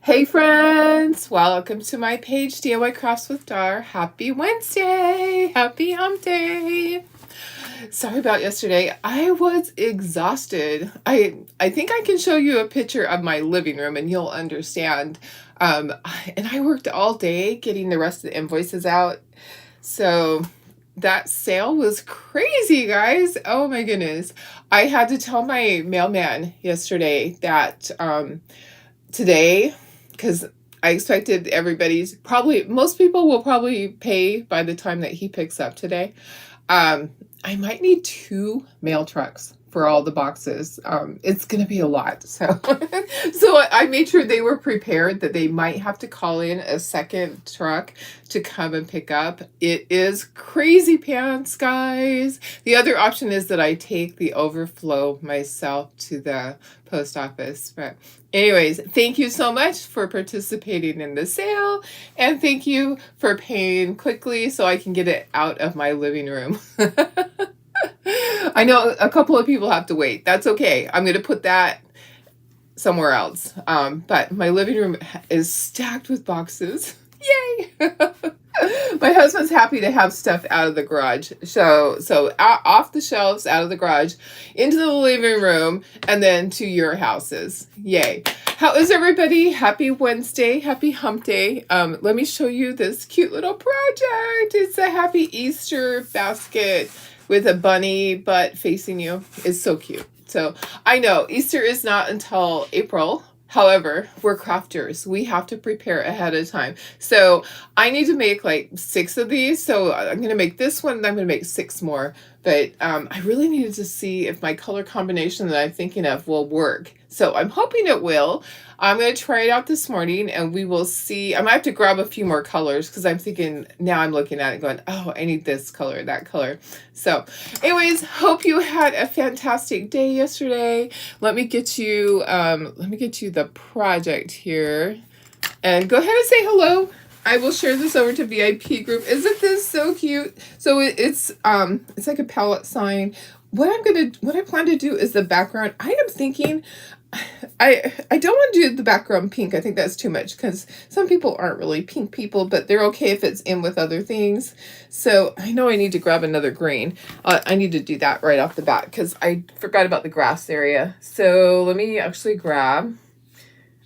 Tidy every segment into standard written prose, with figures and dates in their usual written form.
Hey friends, welcome to my page DIY Crafts with Dar. Happy Wednesday, happy hump day. Sorry about yesterday. I was exhausted. I think I can show you a picture of my living room and you'll understand. And I worked all day getting the rest of the invoices out. So that sale was crazy, guys. Oh my goodness. I had to tell my mailman yesterday that today, because I expected most people will probably pay by the time that he picks up today. I might need 2 mail trucks for all the boxes. It's going to be a lot. So I made sure they were prepared that they might have to call in a second truck to come and pick up. It is crazy pants, guys. The other option is that I take the overflow myself to the post office. But anyways, thank you so much for participating in the sale, and thank you for paying quickly so I can get it out of my living room. I know a couple of people have to wait. That's okay. I'm going to put that somewhere else. But my living room is stacked with boxes. Yay! My husband's happy to have stuff out of the garage. So off the shelves, out of the garage, into the living room, and then to your houses. Yay. How is everybody? Happy Wednesday. Happy hump day. Let me show you this cute little project. It's a happy Easter basket with a bunny butt facing you. It's so cute. So I know Easter is not until April. However, we're crafters. We have to prepare ahead of time. So I need to make like 6 of these. So I'm going to make this one and I'm going to make 6 more. But I really needed to see if my color combination that I'm thinking of will work. So I'm hoping it will. I'm going to try it out this morning and we will see. I might have to grab a few more colors because I'm thinking, now I'm looking at it going, oh, I need this color, that color. So anyways, hope you had a fantastic day yesterday. Let me get you the project here and go ahead and say hello. I will share this over to VIP group. Isn't this so cute? So it's like a pallet sign. What I plan to do is the background. I am thinking I don't want to do the background pink. I think that's too much because some people aren't really pink people, but they're okay if it's in with other things. So I know I need to grab another green. I need to do that right off the bat because I forgot about the grass area. So let me actually grab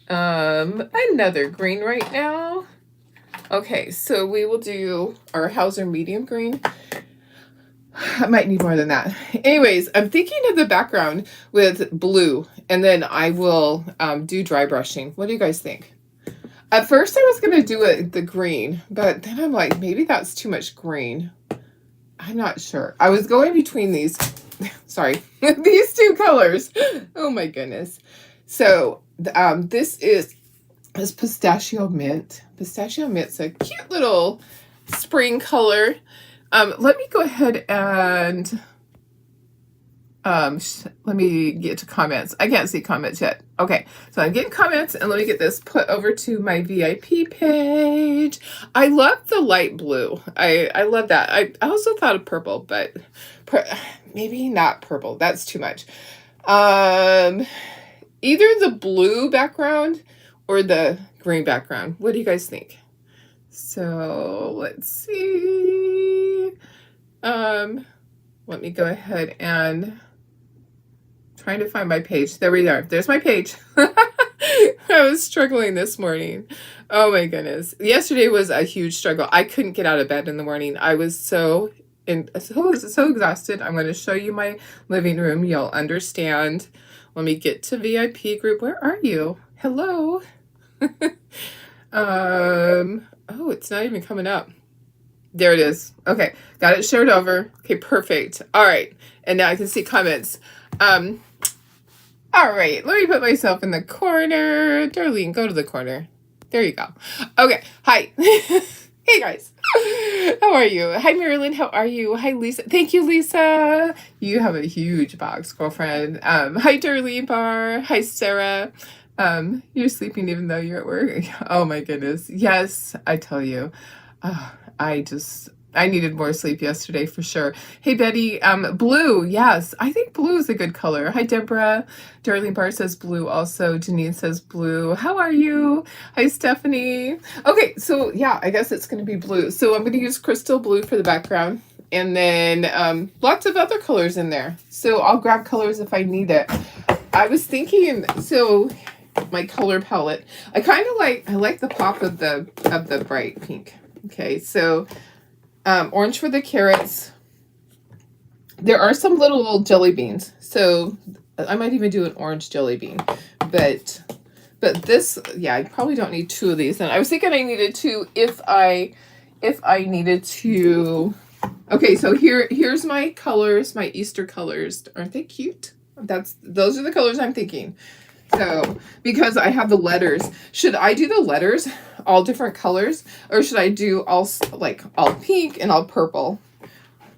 another green right now. Okay, so we will do our Hauser medium green. I might need more than that. Anyways, I'm thinking of the background with blue, and then I will do dry brushing. What do you guys think? At first, I was going to do the green, but then I'm like, maybe that's too much green. I'm not sure. I was going between these, sorry, these 2 colors. Oh my goodness. So this is pistachio mint. Pistachio mint's a cute little spring color. Let me go ahead and let me get to comments. I can't see comments yet. Okay, so I'm getting comments, and let me get this put over to my VIP page. I love the light blue. I love that. I also thought of purple, but maybe not purple. That's too much. Either the blue background or the green background. What do you guys think? So let's see. Let me go ahead and trying to find my page. There we are. There's my page. I was struggling this morning. Oh my goodness. Yesterday was a huge struggle. I couldn't get out of bed in the morning. I was so exhausted. I'm going to show you my living room. You'll understand. Let me get to VIP group. Where are you? Hello. Oh, it's not even coming up. There it is. Okay, got it shared over. Okay, perfect. All right, and now I can see comments. All right, let me put myself in the corner. Darlene, go to the corner. There you go. Okay, hi. Hey guys. How are you? Hi Marilyn, how are you? Hi Lisa. Thank you, Lisa. You have a huge box, girlfriend. Hi Darlene Bar. Hi Sarah. You're sleeping even though you're at work. Oh my goodness. Yes, I tell you. I needed more sleep yesterday for sure. Hey, Betty, blue. Yes, I think blue is a good color. Hi, Deborah. Darlene Barr says blue also. Janine says blue. How are you? Hi, Stephanie. Okay, so yeah, I guess it's going to be blue. So I'm going to use crystal blue for the background. And then lots of other colors in there. So I'll grab colors if I need it. I was thinking, so my color palette, I like the pop of the bright pink. Okay, so orange for the carrots. There are some little jelly beans, so I might even do an orange jelly bean. But this, yeah, I probably don't need 2 of these. And I was thinking I needed 2 if I needed to. Okay, so here's my colors, my Easter colors. Aren't they cute? Those are the colors I'm thinking. So, because I have the letters, should I do the letters all different colors, or should I do all pink and all purple?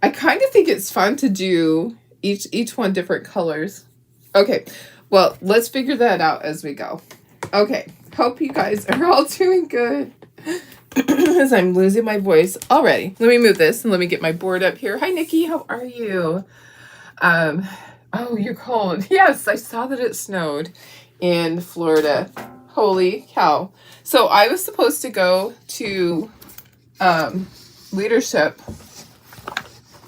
I kind of think it's fun to do each one different colors. Okay, well, let's figure that out as we go. Okay, hope you guys are all doing good. As I'm losing my voice already. Let me move this and let me get my board up here. Hi, Nikki, how are you? Oh, you're cold. Yes, I saw that it snowed in Florida. Holy cow. So I was supposed to go to leadership.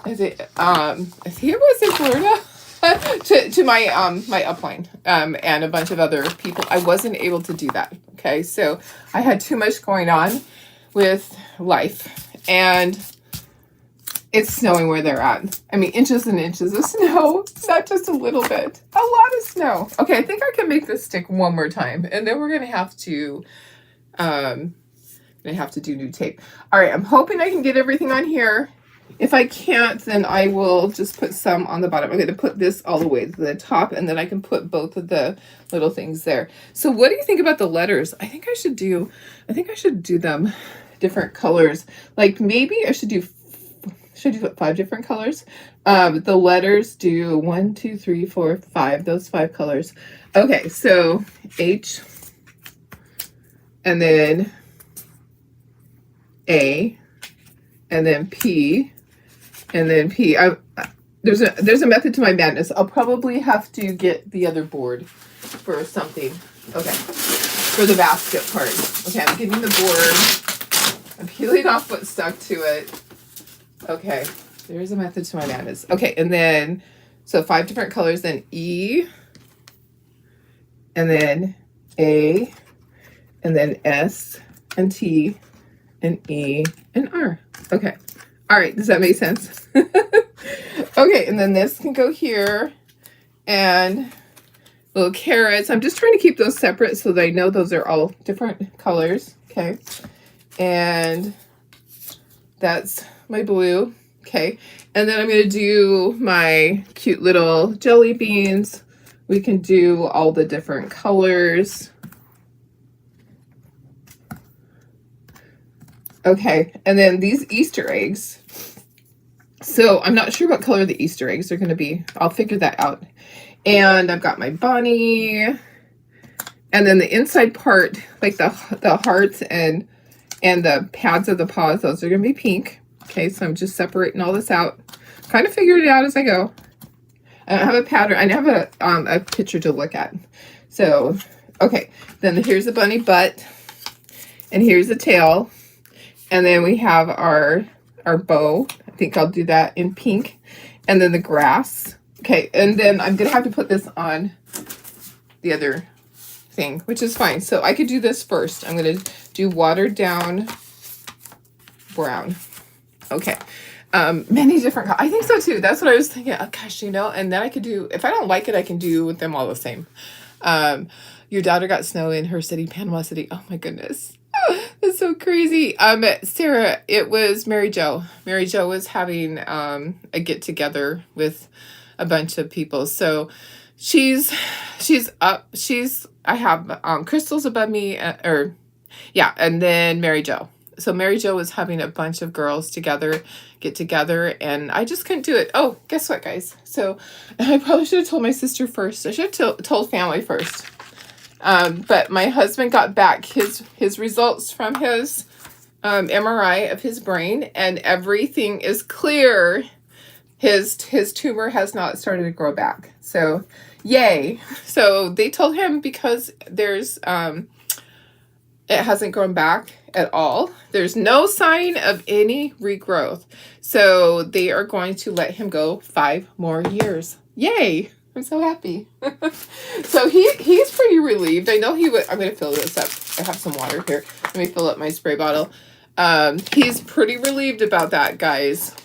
I think it was in Florida. to my my upline and a bunch of other people. I wasn't able to do that. Okay, so I had too much going on with life, and it's snowing where they're at. I mean, inches and inches of snow, not just a little bit, a lot of snow. Okay, I think I can make this stick one more time, and then we're gonna have to do new tape. All right, I'm hoping I can get everything on here. If I can't, then I will just put some on the bottom. I'm going to put this all the way to the top, and then I can put both of the little things there. So what do you think about the letters? I think I should do them different colors. Like maybe I should do 5 different colors. The letters do 1, 2, 3, 4, 5, those 5 colors. Okay, so H, and then A, and then P, and then P. There's a method to my madness. I'll probably have to get the other board for something. Okay, for the basket part. Okay, I'm getting the board. I'm peeling off what stuck to it. Okay, there's a method to my madness. Okay, and then, so 5 different colors, then E, and then A, and then S, and T, and E, and R. Okay. All right, does that make sense? Okay, and then this can go here, and little carrots. I'm just trying to keep those separate so that I know those are all different colors. Okay, and that's my blue. Okay, and then I'm going to do my cute little jelly beans. We can do all the different colors. Okay, and then these Easter eggs. So I'm not sure what color the Easter eggs are going to be. I'll figure that out. And I've got my bunny. And then the inside part, like the hearts and the pads of the paws, those are going to be pink. Okay, so I'm just separating all this out. Kind of figured it out as I go. I don't have a pattern. I have a picture to look at. So, okay, then here's the bunny butt. And here's the tail. And then we have our bow. I think I'll do that in pink. And then the grass. Okay, and then I'm going to have to put this on the other thing, which is fine. So I could do this first. I'm going to do watered down brown. Okay. Many different colors. I think so too. That's what I was thinking. Oh, gosh, you know, and then I could do, if I don't like it, I can do them all the same. Your daughter got snow in her city, Panama City. Oh my goodness. That's so crazy. Sarah, it was Mary Jo. Mary Jo was having a get together with a bunch of people. So she's up. I have Crystal's above me, and then Mary Jo. So Mary Jo was having a bunch of girls get together, and I just couldn't do it. Oh, guess what, guys? So I probably should have told my sister first. I should have told family first. But my husband got back his results from his MRI of his brain, and everything is clear. His tumor has not started to grow back. So, yay. So they told him because there's it hasn't grown back at all. There's no sign of any regrowth. So they are going to let him go 5 more years. Yay. I'm so happy. So he's pretty relieved. I know he would. I'm going to fill this up. I have some water here. Let me fill up my spray bottle. He's pretty relieved about that, guys.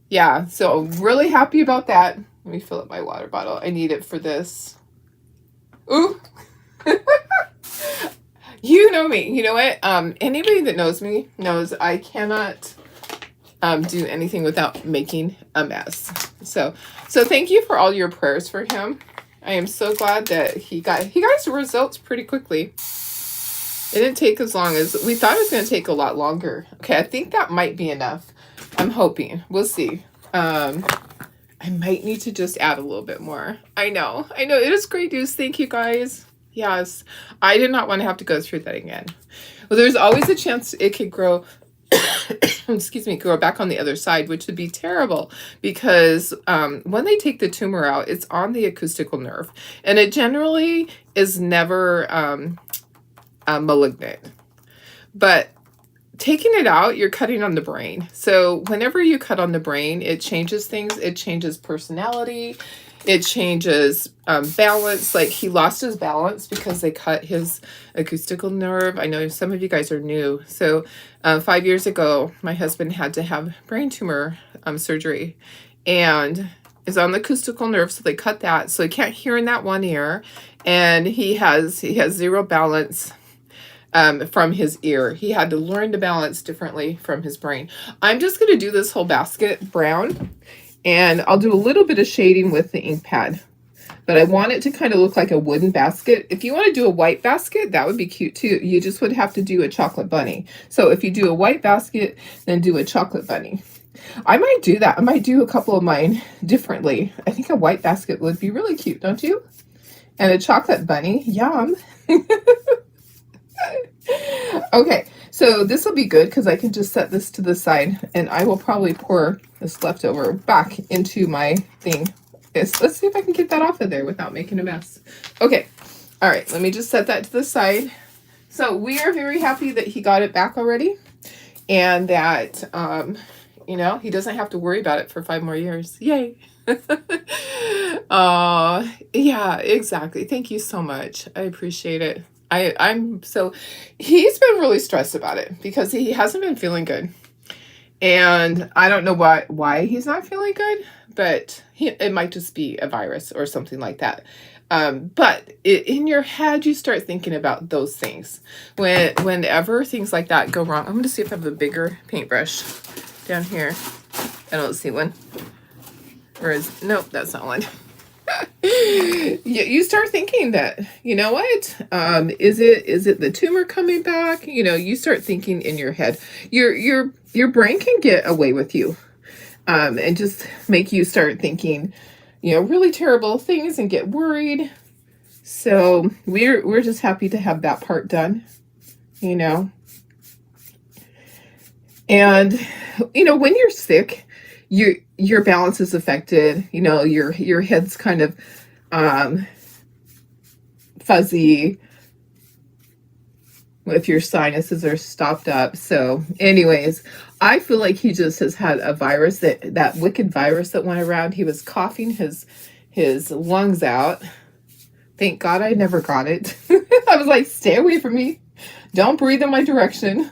Yeah, so really happy about that. Let me fill up my water bottle. I need it for this. Ooh. You know me. You know what? Anybody that knows me knows I cannot do anything without making a mess. So thank you for all your prayers for him. I am so glad that he got his results pretty quickly. It didn't take as long as we thought. It was going to take a lot longer. Okay, I think that might be enough. I'm hoping. We'll see. I might need to just add a little bit more. I know. It is great news. Thank you, guys. Yes, I did not want to have to go through that again. Well, there's always a chance it could grow, excuse me, grow back on the other side, which would be terrible because when they take the tumor out, it's on the acoustical nerve, and it generally is never malignant. But taking it out, you're cutting on the brain. So whenever you cut on the brain, it changes things. It changes personality. It changes balance. Like he lost his balance because they cut his acoustical nerve. I know some of you guys are new. So 5 years ago, my husband had to have brain tumor surgery, and it's on the acoustical nerve. So they cut that. So he can't hear in that one ear, and he has zero balance from his ear. He had to learn to balance differently from his brain. I'm just going to do this whole basket brown, and I'll do a little bit of shading with the ink pad, but I want it to kind of look like a wooden basket. If you want to do a white basket, that would be cute too. You just would have to do a chocolate bunny. So if you do a white basket, then do a chocolate bunny. I might do that. I might do a couple of mine differently. I think a white basket would be really cute, don't you? And a chocolate bunny, yum. Okay, so this will be good because I can just set this to the side, and I will probably pour this leftover back into my thing. Let's see if I can get that off of there without making a mess. Okay, all right, let me just set that to the side. So we are very happy that he got it back already, and that, you know, he doesn't have to worry about it for 5 more years. Yay. Yeah, exactly. Thank you so much. I appreciate it. I'm so, he's been really stressed about it because he hasn't been feeling good, and I don't know why he's not feeling good, but it might just be a virus or something like that. But in your head, you start thinking about those things whenever things like that go wrong. I'm going to see if I have a bigger paintbrush down here. I don't see one. Nope, that's not one. You start thinking that, you know what, is it the tumor coming back? You know, you start thinking in your head. Your brain can get away with you, and just make you start thinking, you know, really terrible things and get worried. So we're just happy to have that part done, you know. And you know, when you're sick, your balance is affected. You know, your head's kind of fuzzy if your sinuses are stopped up. So anyways, I feel like he just has had a virus, that wicked virus that went around. He was coughing his lungs out. Thank God I never got it. I was like, stay away from me. Don't breathe in my direction.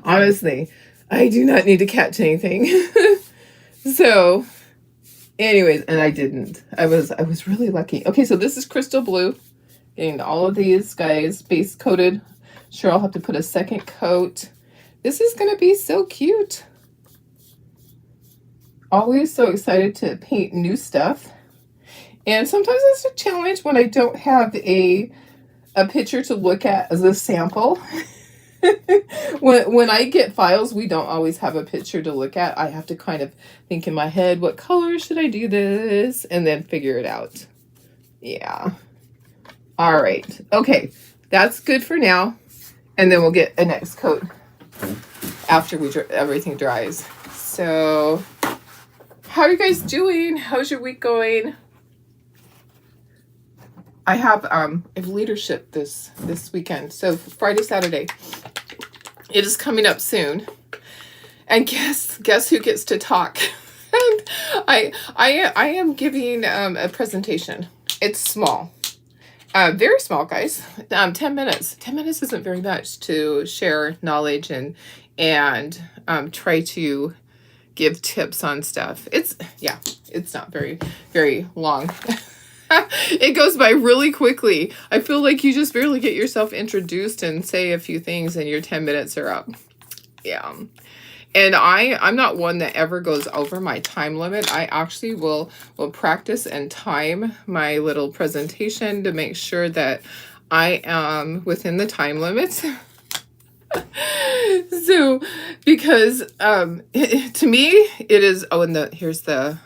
Honestly, I do not need to catch anything. So anyways, and I didn't. I was really lucky. Okay, so this is crystal blue. Getting all of these guys base coated. Sure, I'll have to put a second coat. This is going to be so cute. Always so excited to paint new stuff. And sometimes it's a challenge when I don't have a picture to look at as a sample. When I get files, we don't always have a picture to look at. I have to kind of think in my head, what color should I do this? And then figure it out. Yeah. All right. Okay. That's good for now. And then we'll get a next coat after everything dries. So how are you guys doing? How's your week going? I have leadership this weekend. So Friday, Saturday. It is coming up soon. And guess who gets to talk? And I am giving a presentation. It's small. Very small, guys. 10 minutes. 10 minutes isn't very much to share knowledge and try to give tips on stuff. It's not very, very long. It goes by really quickly. I feel like you just barely get yourself introduced and say a few things and your 10 minutes are up. Yeah. And I'm not one that ever goes over my time limit. I actually will practice and time my little presentation to make sure that I am within the time limits. So, because to me it is, oh, and here's the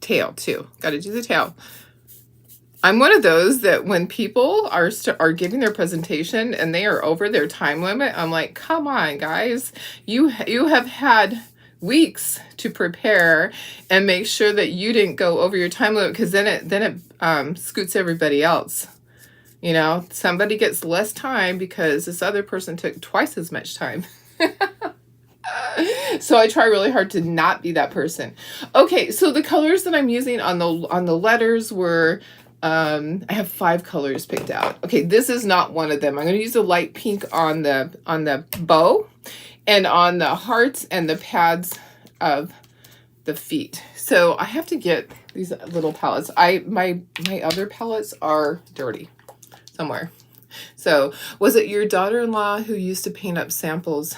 tail too. Got to do the tail. I'm one of those that when people are giving their presentation and they are over their time limit, I'm like, come on, guys, you have had weeks to prepare and make sure that you didn't go over your time limit, because then it scoots everybody else. You know, somebody gets less time because this other person took twice as much time. So I try really hard to not be that person. Okay, so the colors that I'm using on the letters were, I have 5 colors picked out. Okay, this is not one of them. I'm going to use a light pink on the bow and on the hearts and the pads of the feet. So I have to get these little palettes. My other palettes are dirty somewhere. So was it your daughter-in-law who used to paint up samples?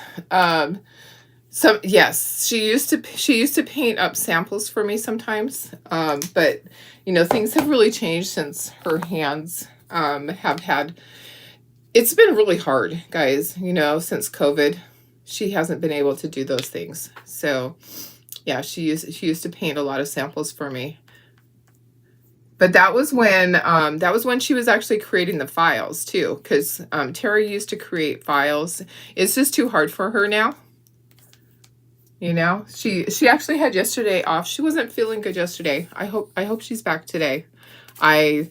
Yes, she used to paint up samples for me sometimes. But you know, things have really changed since her hands have had. It's been really hard, guys. You know, since COVID, she hasn't been able to do those things. So yeah, she used to paint a lot of samples for me. But that was when she was actually creating the files too, because Terry used to create files. It's just too hard for her now. You know, she actually had yesterday off. She wasn't feeling good yesterday. I hope she's back today. I'm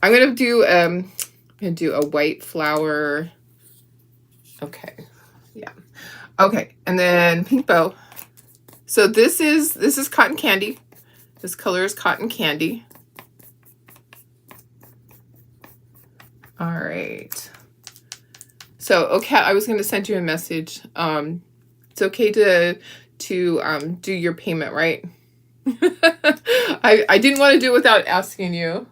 gonna do a white flower. Okay, yeah. Okay, and then pink bow. So this is cotton candy. This color is cotton candy. All right. So, okay, I was going to send you a message. It's okay to do your payment, right? I didn't want to do it without asking you.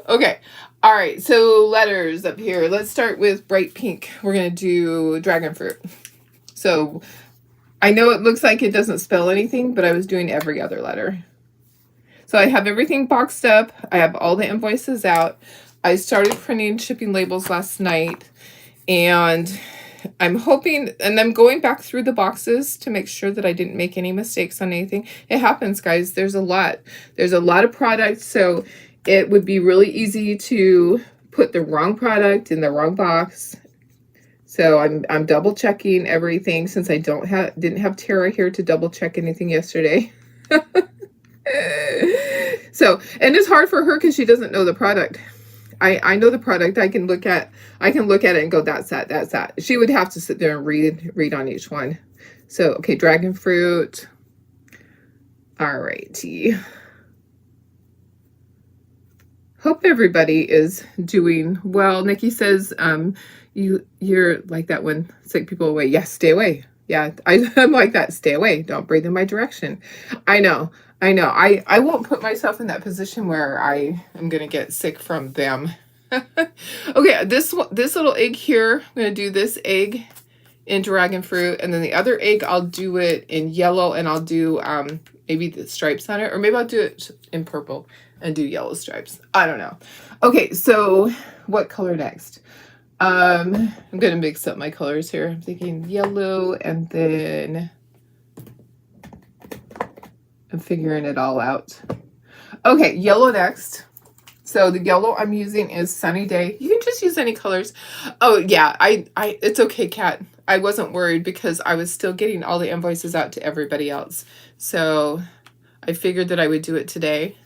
Okay. All right. So letters up here. Let's start with bright pink. We're going to do dragon fruit. So I know it looks like it doesn't spell anything, but I was doing every other letter. So I have everything boxed up. I have all the invoices out. I started printing shipping labels last night, and I'm hoping, and I'm going back through the boxes to make sure that I didn't make any mistakes on anything. It happens, guys. There's a lot of products, so it would be really easy to put the wrong product in the wrong box. So I'm double checking everything, since I didn't have Tara here to double check anything yesterday. So, and it's hard for her because she doesn't know the product. I know the product. I can look at it and go, that's that. She would have to sit there and read on each one. So, okay, dragon fruit. All righty. Hope everybody is doing well. Nikki says, you're like that when sick people away. Yes, stay away. Yeah, I'm like that. Stay away. Don't breathe in my direction. I know. I won't put myself in that position where I am going to get sick from them. Okay, this little egg here, I'm going to do this egg in dragon fruit, and then the other egg, I'll do it in yellow, and I'll do maybe the stripes on it, or maybe I'll do it in purple and do yellow stripes. I don't know. Okay, so what color next? I'm going to mix up my colors here. I'm thinking yellow, and then I'm figuring it all out. Okay, yellow next. So the yellow I'm using is Sunny Day. You can just use any colors. Oh yeah, it's okay, Kat. I wasn't worried because I was still getting all the invoices out to everybody else. So I figured that I would do it today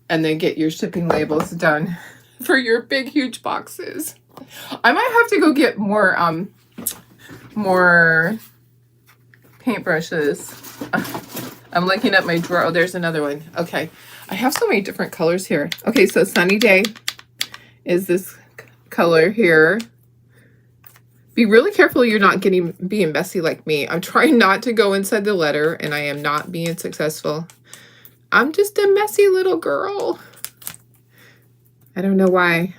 and then get your shipping labels done for your big, huge boxes. I might have to go get more paintbrushes. I'm looking at my drawer. Oh, there's another one. Okay. I have so many different colors here. Okay, so Sunny Day is this color here. Be really careful you're not being messy like me. I'm trying not to go inside the letter, and I am not being successful. I'm just a messy little girl. I don't know why.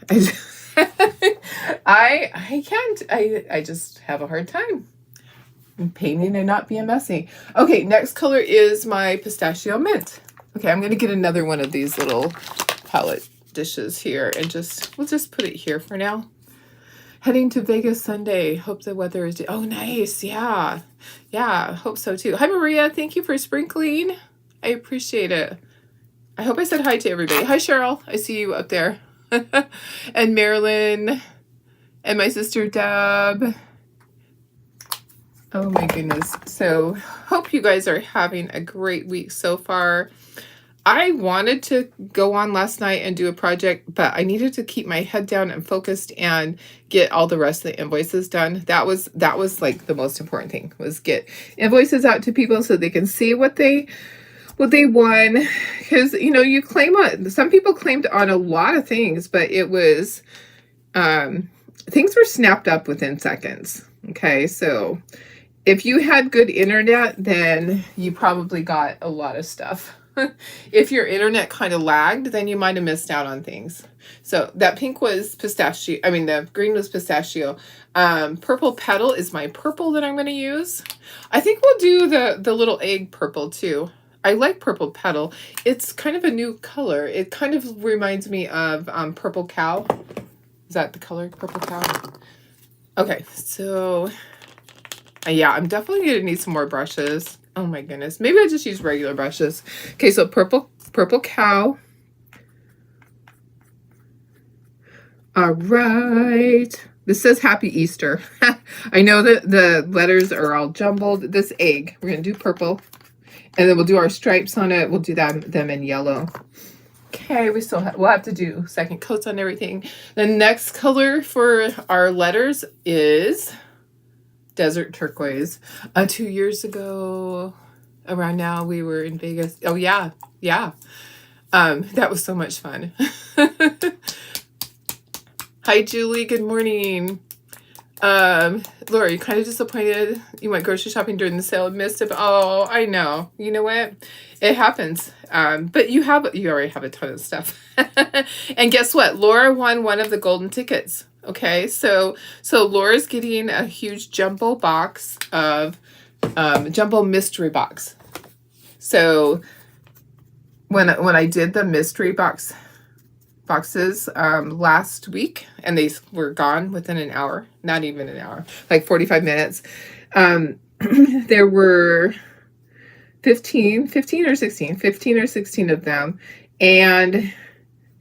I can't. I just have a hard time painting and not being messy. Okay, next color is my pistachio mint. Okay, I'm gonna get another one of these little palette dishes here and we'll just put it here for now. Heading to Vegas Sunday. Hope the weather is... Oh, nice. Yeah. Yeah, hope so too. Hi, Maria. Thank you for sprinkling. I appreciate it. I hope I said hi to everybody. Hi, Cheryl. I see you up there. And Marilyn. And my sister, Deb. Oh, my goodness. So, hope you guys are having a great week so far. I wanted to go on last night and do a project, but I needed to keep my head down and focused and get all the rest of the invoices done. That was like the most important thing, was get invoices out to people so they can see what they won. Because, you know, you claim on, some people claimed on a lot of things, but it was, things were snapped up within seconds. Okay, so if you had good internet, then you probably got a lot of stuff. If your internet kind of lagged, then you might have missed out on things. So that pink was pistachio. I mean, the green was pistachio. Purple petal is my purple that I'm going to use. I think we'll do the little egg purple too. I like purple petal. It's kind of a new color. It kind of reminds me of purple cow. Is that the color, purple cow? Okay, so yeah, I'm definitely going to need some more brushes. Oh my goodness. Maybe I just use regular brushes. Okay, so purple cow. All right. This says Happy Easter. I know that the letters are all jumbled. This egg, we're going to do purple. And then we'll do our stripes on it. We'll do them in yellow. Okay, we'll have to do second coats on everything. The next color for our letters is Desert Turquoise. 2 years ago, around now, we were in Vegas. Oh, yeah. Yeah. That was so much fun. Hi, Julie. Good morning. Laura, you kind of disappointed. You went grocery shopping during the sale and missed it. Oh, I know. You know what? It happens. But you already have a ton of stuff. And guess what? Laura won one of the golden tickets. Okay, so Laura's getting a huge jumbo box of jumbo mystery box. So when I did the mystery boxes last week, and they were gone within an hour, not even an hour, like 45 minutes. There were 15 or 16 of them, and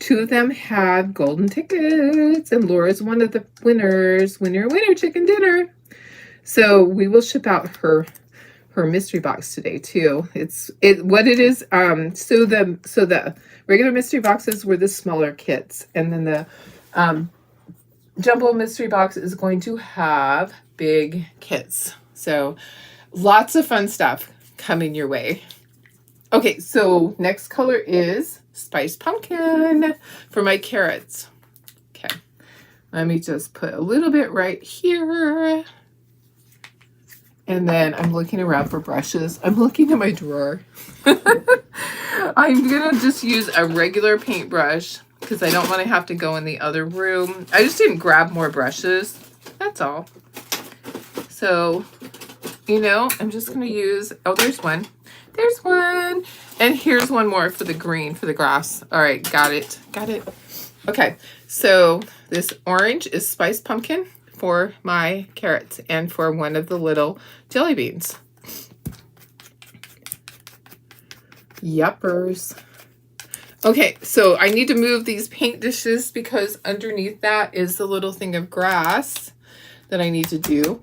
2 of them had golden tickets, and Laura's one of the winners. Winner, chicken dinner. So we will ship out her mystery box today too. What it is. So the regular mystery boxes were the smaller kits, and then the jumbo mystery box is going to have big kits. So lots of fun stuff coming your way. Okay, so next color is Spiced Pumpkin for my carrots. Okay, let me just put a little bit right here. And then I'm looking around for brushes. I'm looking in my drawer. I'm going to just use a regular paintbrush because I don't want to have to go in the other room. I just didn't grab more brushes. That's all. So, you know, I'm just going to use... Oh, there's one. There's one. And here's one more for the green, for the grass. All right, got it. Got it. Okay, so this orange is Spiced Pumpkin for my carrots and for one of the little jelly beans. Yuppers. Okay, so I need to move these paint dishes because underneath that is the little thing of grass that I need to do.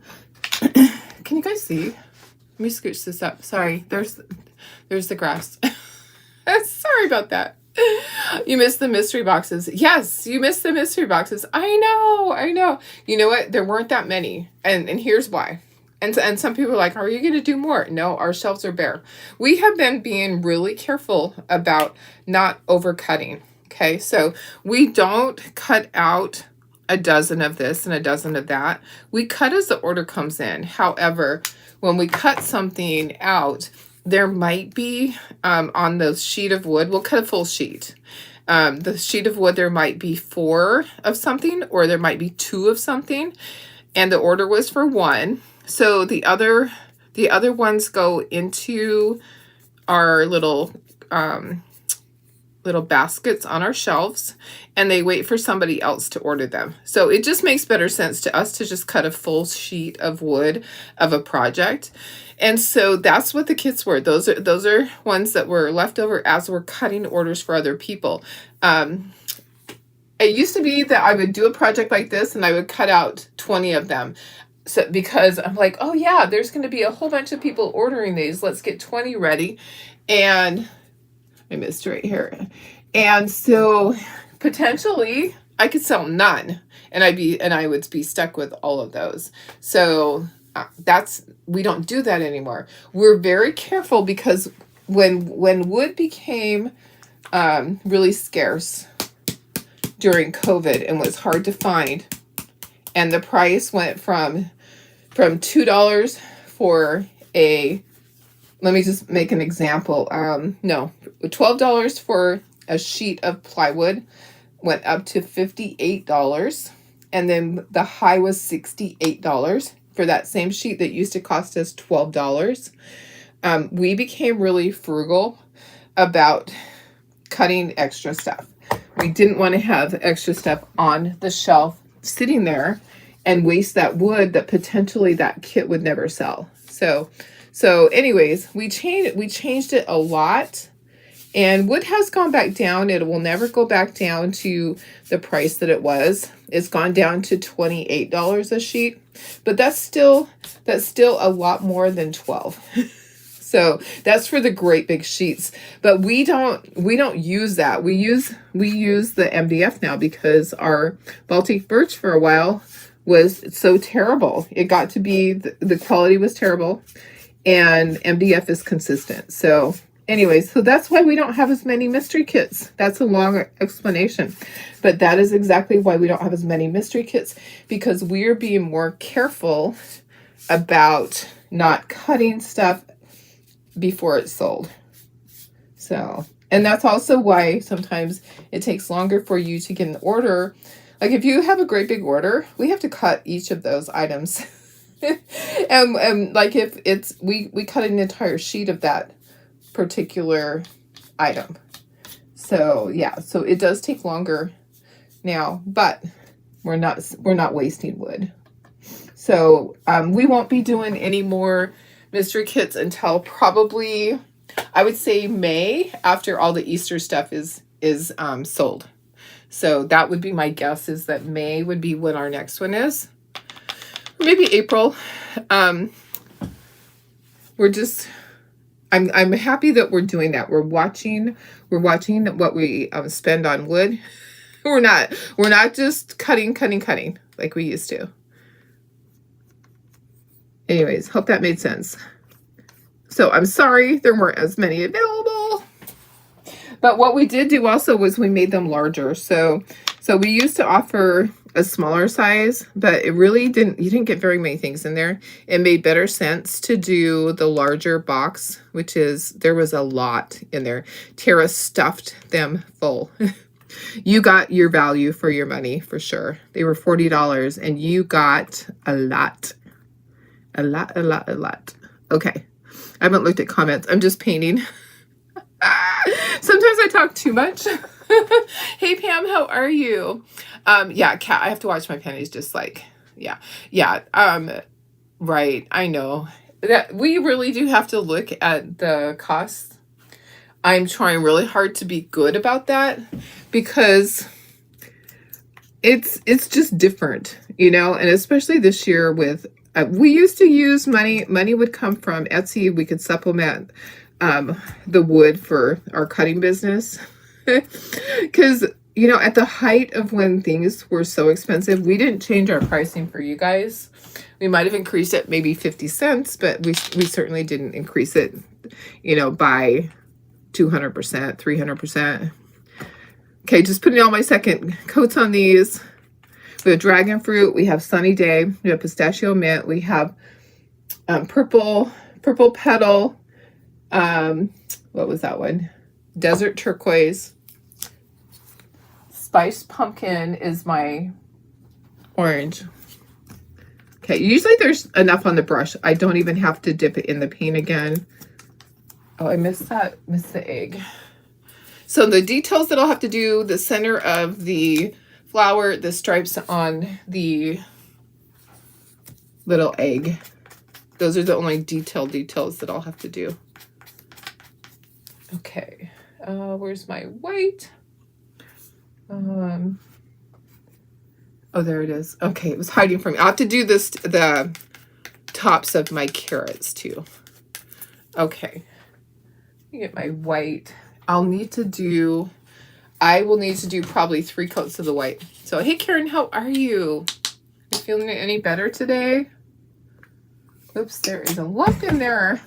Can you guys see? Let me scooch this up. Sorry, there's the grass. Sorry about that. You missed the mystery boxes. Yes, you missed the mystery boxes. I know. You know what? There weren't that many. And here's why. And some people are like, are you going to do more? No, our shelves are bare. We have been being really careful about not overcutting. Okay, so we don't cut out a dozen of this and a dozen of that. We cut as the order comes in. However, when we cut something out, there might be on the sheet of wood, we'll cut a full sheet. The sheet of wood, there might be 4 of something, or there might be 2 of something, and the order was for 1. So the other ones go into our little baskets on our shelves, and they wait for somebody else to order them. So it just makes better sense to us to just cut a full sheet of wood of a project. And so that's what the kits were. Those are ones that were left over as we're cutting orders for other people. It used to be that I would do a project like this and I would cut out 20 of them. So because I'm like, oh yeah, there's going to be a whole bunch of people ordering these. Let's get 20 ready. And I missed right here. And so potentially I could sell none, and I would be stuck with all of those. So we don't do that anymore. We're very careful because when wood became really scarce during COVID and was hard to find, and the price went from $2 for a, let me just make an example. No, $12 for a sheet of plywood went up to $58. And then the high was $68 for that same sheet that used to cost us $12. We became really frugal about cutting extra stuff. We didn't want to have extra stuff on the shelf sitting there and waste that wood that potentially that kit would never sell. So anyways, we changed it a lot, and wood has gone back down. It will never go back down to the price that it was. It's gone down to $28 a sheet, but that's still a lot more than 12. So that's for the great big sheets, but we don't use that. We use the MDF now because our Baltic birch for a while was so terrible. It got to be, the quality was terrible, and MDF is consistent. So anyways, so that's why we don't have as many mystery kits. That's a long explanation, but that is exactly why we don't have as many mystery kits, because we're being more careful about not cutting stuff before it's sold. So, and that's also why sometimes it takes longer for you to get an order. Like if you have a great big order, we have to cut each of those items. and like if it's, we cut an entire sheet of that particular item. So yeah, so it does take longer now, but we're not wasting wood. So we won't be doing any more mystery kits until probably, I would say, May, after all the Easter stuff is sold. So that would be my guess, is that May would be when our next one is. Maybe April. I'm happy that we're doing that. We're watching what we spend on wood. We're not just cutting like we used to. Anyways, hope that made sense. So I'm sorry there weren't as many available. But what we did do also was we made them larger. So we used to offer a smaller size, but it really you didn't get very many things in there. It made better sense to do the larger box, which is, there was a lot in there. Tara stuffed them full. You got your value for your money for sure. They were $40 and you got a lot. A lot. Okay. I haven't looked at comments. I'm just painting. Sometimes I talk too much. Hey Pam, how are you? Yeah, Kat, I have to watch my panties just like, yeah. Right. I know that we really do have to look at the costs I'm trying really hard to be good about that because it's just different, you know, and especially this year with we used to use money. Money would come from Etsy. We could supplement the wood for our cutting business because, you know, at the height of when things were so expensive, we didn't change our pricing for you guys. We might have increased it maybe 50 cents, but we certainly didn't increase it, you know, by 200%, 300%. Okay, just putting all my second coats on these. We have dragon fruit, we have sunny day, we have pistachio mint, we have purple petal, what was that one? Desert turquoise. Spiced pumpkin is my orange. Okay, usually there's enough on the brush. I don't even have to dip it in the paint again. Oh, I missed the egg. So the details that I'll have to do, the center of the flower, the stripes on the little egg. Those are the only details that I'll have to do. Okay, where's my white? Oh, there it is. Okay, it was hiding from me. I'll have to do this, the tops of my carrots too. Okay, let me get my white. I will need to do probably 3 coats of the white. So, hey Karen, how are you? You feeling any better today? Oops, there is a lump in there.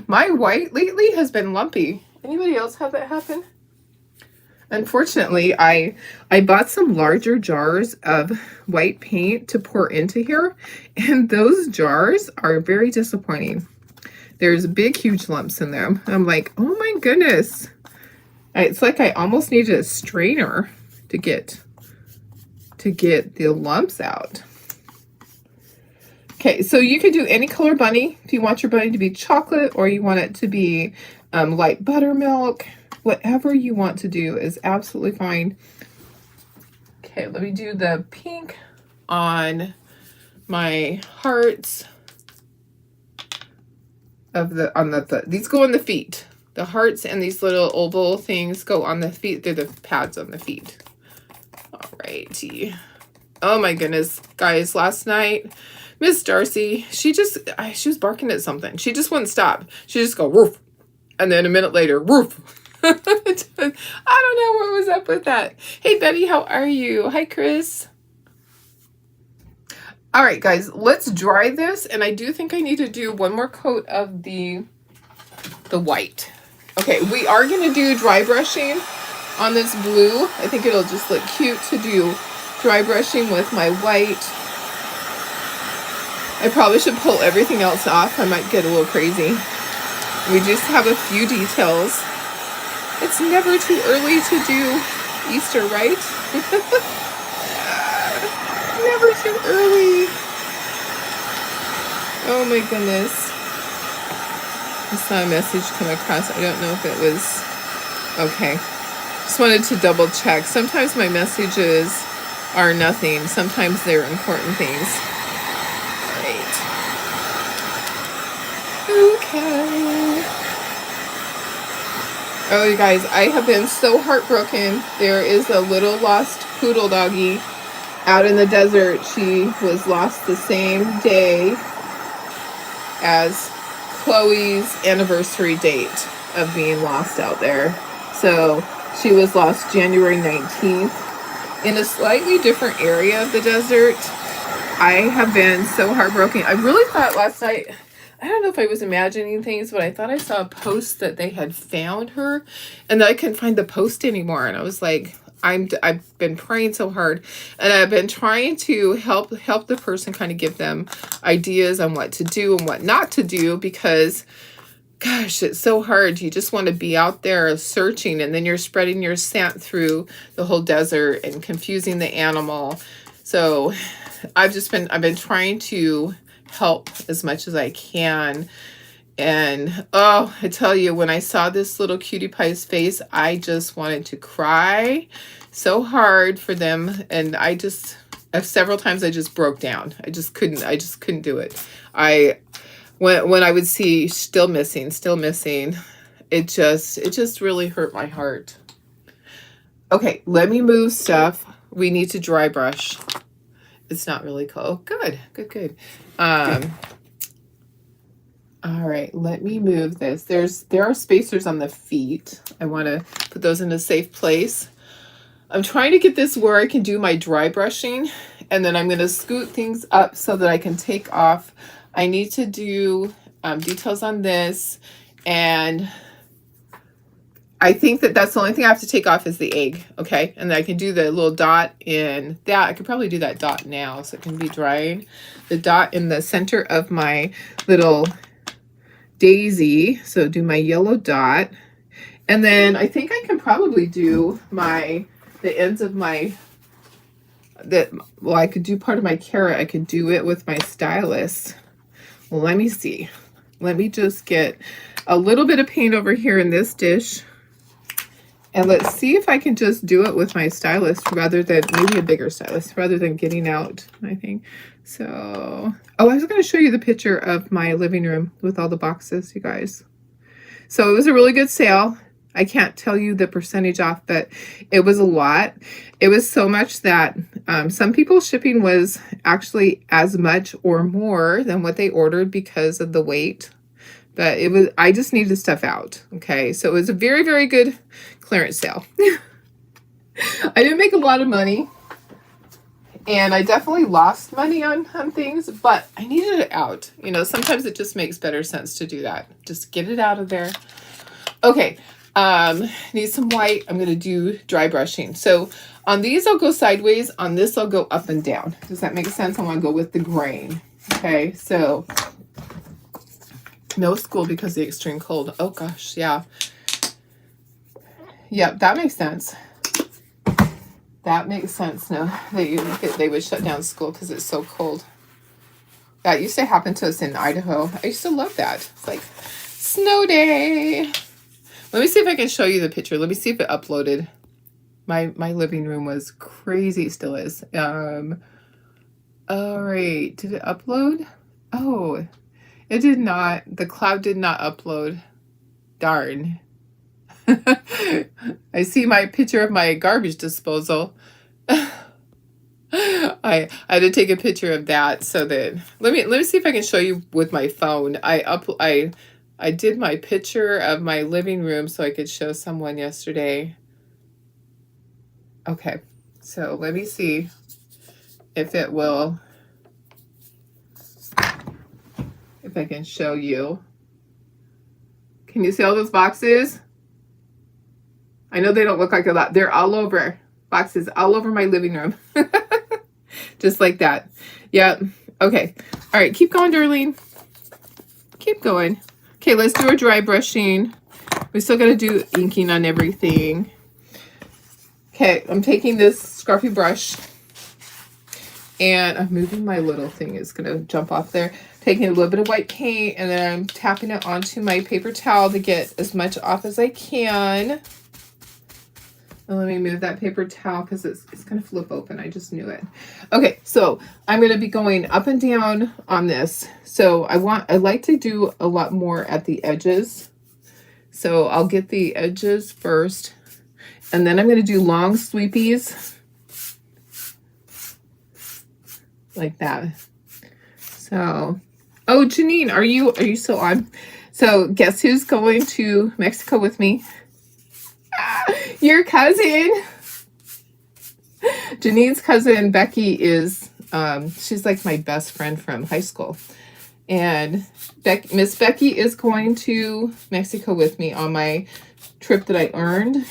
My white lately has been lumpy. Anybody else have that happen? Unfortunately, I bought some larger jars of white paint to pour into here, and those jars are very disappointing. There's big, huge lumps in them. I'm like, oh my goodness. It's like I almost needed a strainer to get the lumps out. Okay, so you could do any color bunny. If you want your bunny to be chocolate or you want it to be light buttermilk, whatever you want to do is absolutely fine. Okay, let me do the pink on my hearts of these go on the feet. The hearts and these little oval things go on the feet. They're the pads on the feet. Alrighty. Oh my goodness, guys, last night, Miss Darcy, she was barking at something. She just wouldn't stop. She just go, woof. And then a minute later, woof. I don't know what was up with that. Hey, Betty, how are you? Hi, Chris. All right, guys, let's dry this. And I do think I need to do one more coat of the white. Okay, we are going to do dry brushing on this blue. I think it'll just look cute to do dry brushing with my white. I probably should pull everything else off. I might get a little crazy. We just have a few details. It's never too early to do Easter, right? Never too early. Oh my goodness. I saw a message come across. I don't know if it was okay. Just wanted to double check. Sometimes my messages are nothing. Sometimes they're important things. All right. Okay. Oh, you guys, I have been so heartbroken. There is a little lost poodle doggy out in the desert. She was lost the same day as Chloe's anniversary date of being lost out there. So she was lost January 19th in a slightly different area of the desert. I have been so heartbroken. I really thought last night, I don't know if I was imagining things, but I thought I saw a post that they had found her and that I couldn't find the post anymore. And I was like, I've been praying so hard, and I've been trying to help the person, kind of give them ideas on what to do and what not to do, because gosh, it's so hard. You just want to be out there searching, and then you're spreading your scent through the whole desert and confusing the animal. So I've been trying to help as much as I can. And oh, I tell you, when I saw this little cutie pie's face, I just wanted to cry so hard for them. And several times I just broke down. I just couldn't do it. When I would see still missing, it just really hurt my heart. Okay, let me move stuff. We need to dry brush. It's not really cold. Good, good, good. All right, let me move this. There are spacers on the feet. I want to put those in a safe place. I'm trying to get this where I can do my dry brushing, and then I'm going to scoot things up so that I can take off. I need to do details on this, and I think that that's the only thing I have to take off is the egg, okay? And then I can do the little dot in that. I could probably do that dot now so it can be drying. The dot in the center of my little daisy. So do my yellow dot. And then I think I can probably do the ends of my, well, I could do part of my carrot. I could do it with my stylus. Well, let me see. Let me just get a little bit of paint over here in this dish. And let's see if I can just do it with my stylus rather than, maybe a bigger stylus, rather than getting out, I think. So, oh, I was going to show you the picture of my living room with all the boxes, you guys. So it was a really good sale. I can't tell you the percentage off, but it was a lot. It was so much that some people's shipping was actually as much or more than what they ordered because of the weight. But it was, I just needed stuff out. Okay, so it was a very, very good clearance sale. I didn't make a lot of money, and I definitely lost money on things, but I needed it out. You know, sometimes it just makes better sense to do that. Just get it out of there. Okay, need some white. I'm going to do dry brushing. So on these, I'll go sideways. On this, I'll go up and down. Does that make sense? I want to go with the grain. Okay, so no school because of the extreme cold. Oh gosh, yeah. Yep, that makes sense. That makes sense. No, they would shut down school because it's so cold. That used to happen to us in Idaho. I used to love that. It's like snow day. Let me see if I can show you the picture. Let me see if it uploaded. My living room was crazy, still is. All right, did it upload? Oh, it did not. The cloud did not upload. Darn. I see my picture of my garbage disposal. I had to take a picture of that so that let me see if I can show you with my phone. I did my picture of my living room so I could show someone yesterday. Okay, so let me see if it will, if I can show you. Can you see all those boxes? I know they don't look like a lot. They're all over. Boxes all over my living room. Just like that. Yeah. Okay. All right. Keep going, Darlene. Keep going. Okay, let's do our dry brushing. We still got to do inking on everything. Okay, I'm taking this scruffy brush and I'm moving my little thing. It's going to jump off there. Taking a little bit of white paint and then I'm tapping it onto my paper towel to get as much off as I can. And let me move that paper towel because it's going to flip open. I just knew it. Okay, so I'm going to be going up and down on this. So I like to do a lot more at the edges. So I'll get the edges first. And then I'm going to do long sweepies. Like that. So, oh, Janine, are you still on? So guess who's going to Mexico with me? Your cousin. Janine's cousin Becky is she's like my best friend from high school, and Miss Becky is going to Mexico with me on my trip that I earned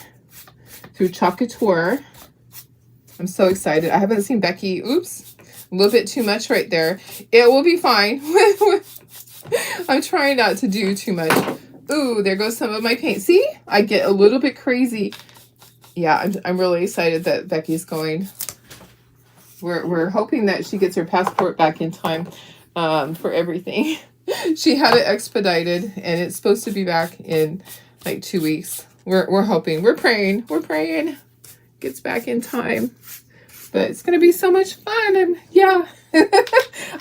through Chocator. I'm so excited. I haven't seen Becky. Oops, a little bit too much right there. It will be fine. I'm trying not to do too much. Ooh, there goes some of my paint. See, I get a little bit crazy. Yeah, I'm really excited that Becky's going. We're hoping that she gets her passport back in time for everything. She had it expedited, and it's supposed to be back in like 2 weeks. We're hoping. We're praying. We're praying. Gets back in time. But it's going to be so much fun. And yeah,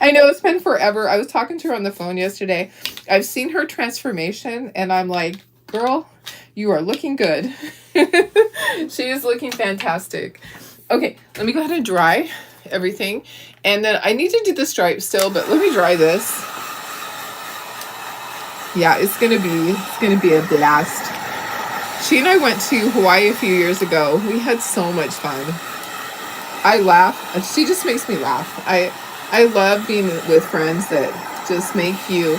I know it's been forever. I was talking to her on the phone yesterday. I've seen her transformation, and I'm like, Girl, you are looking good. She is looking fantastic. Okay, let me go ahead and dry everything. And then I need to do the stripe still, but let me dry this. Yeah, it's gonna be a blast. She and I went to Hawaii a few years ago. We had so much fun. I laugh. She just makes me laugh. I love being with friends that just make you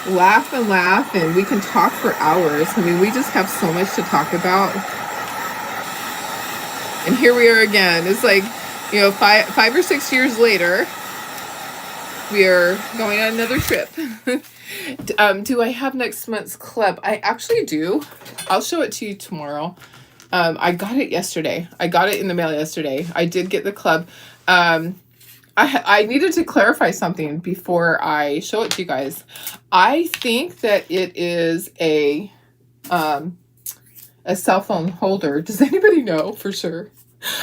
laugh and laugh, and we can talk for hours. I mean, we just have so much to talk about. And here we are again. It's like, you know, five or 6 years later, we are going on another trip. Do I have next month's club? I actually do. I'll show it to you tomorrow. I got it yesterday. I got it in the mail yesterday. I did get the club. I needed to clarify something before I show it to you guys. I think that it is a cell phone holder. Does anybody know for sure?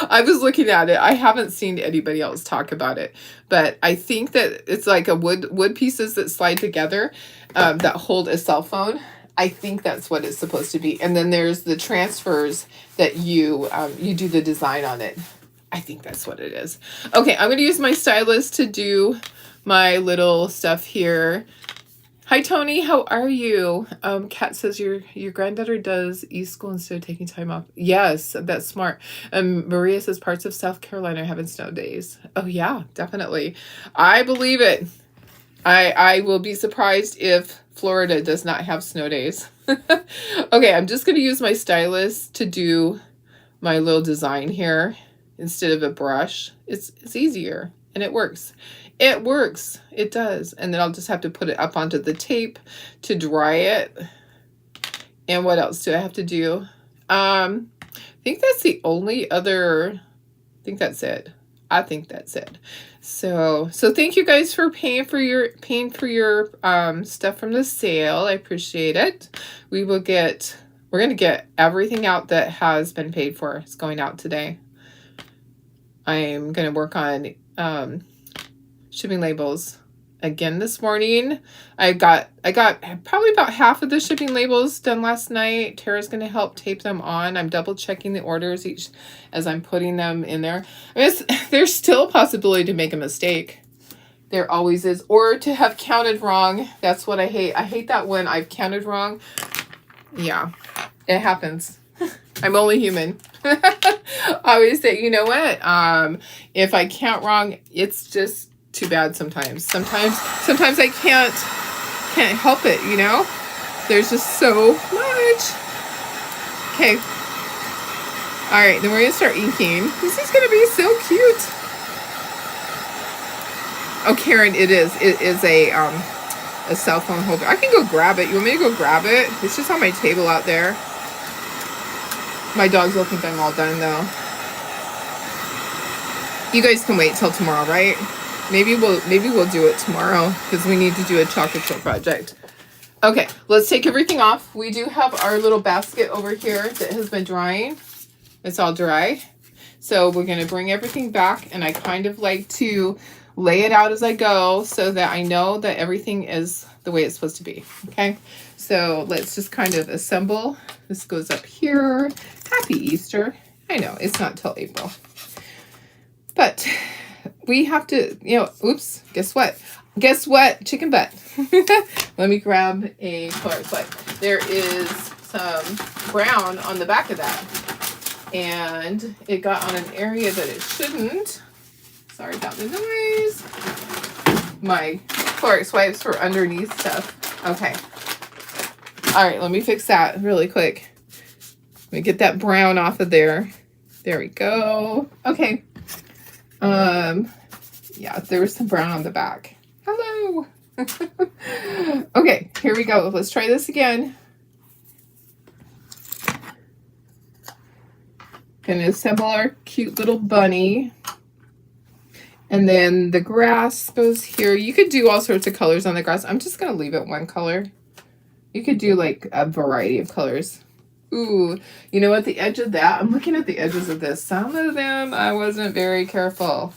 I was looking at it. I haven't seen anybody else talk about it, but I think that it's like a wood pieces that slide together that hold a cell phone. I think that's what it's supposed to be. And then there's the transfers that you do the design on it. I think that's what it is. Okay, I'm going to use my stylus to do my little stuff here. Hi, Tony. How are you? Kat says your granddaughter does e-school instead of taking time off. Yes, that's smart. Maria says parts of South Carolina are having snow days. Oh, yeah, definitely. I believe it. I will be surprised if Florida does not have snow days. Okay, I'm just going to use my stylus to do my little design here instead of a brush. It's easier and it works. It works. It does. And then I'll just have to put it up onto the tape to dry it. And what else do I have to do? I think that's the only other, I think that's it. I think that's it. So thank you guys for paying for your stuff from the sale. I appreciate it. We're going to get everything out that has been paid for. It's going out today. I'm going to work on shipping labels again this morning. I got probably about half of the shipping labels done last night. Tara's going to help tape them on. I'm double checking the orders each as I'm putting them in there. I mean, there's still a possibility to make a mistake. There always is. Or to have counted wrong. That's what I hate. I hate that when I've counted wrong. Yeah, it happens. I'm only human. I always say, you know what? If I count wrong, it's just too bad sometimes. Sometimes I can't help it, you know? There's just so much. Okay. All right, then we're going to start inking. This is going to be so cute. Oh, Karen, it is a cell phone holder. I can go grab it. You want me to go grab it? It's just on my table out there. My dogs will think I'm all done, though. You guys can wait till tomorrow, right? Maybe we'll do it tomorrow because we need to do a chocolate chip project. Okay, let's take everything off. We do have our little basket over here that has been drying. It's all dry. So we're going to bring everything back, and I kind of like to lay it out as I go so that I know that everything is the way it's supposed to be. Okay, so let's just kind of assemble. This goes up here. Happy Easter. I know it's not till April, but we have to, oops, guess what? Chicken butt. Let me grab a color slide. There is some brown on the back of that, and it got on an area that it shouldn't. Sorry about the noise. My Clorox wipes were underneath stuff. Okay. All right, let me fix that really quick. Let me get that brown off of there. There we go. Okay. Yeah, there was some brown on the back. Hello. Okay, here we go. Let's try this again. Gonna assemble our cute little bunny. And then the grass goes here. You could do all sorts of colors on the grass. I'm just gonna leave it one color. You could do like a variety of colors. Ooh, you know, at the edge of that, I'm looking at the edges of this. Some of them I wasn't very careful.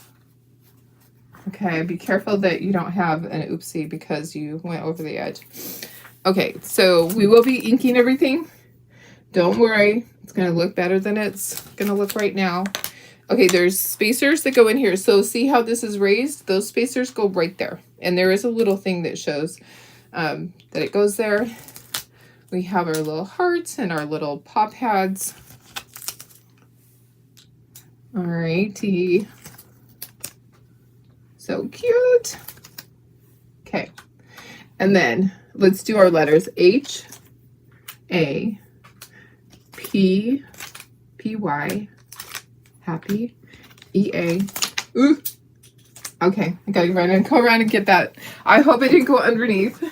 Okay, be careful that you don't have an oopsie because you went over the edge. Okay, so we will be inking everything. Don't worry. It's going to look better than it's going to look right now. Okay, there's spacers that go in here. So see how this is raised? Those spacers go right there. And there is a little thing that shows that it goes there. We have our little hearts and our little paw pads. Alrighty. So cute. Okay. And then let's do our letters. H, A, P, P-Y, happy, E-A. Ooh. Okay, I gotta go around and get that. I hope I didn't go underneath.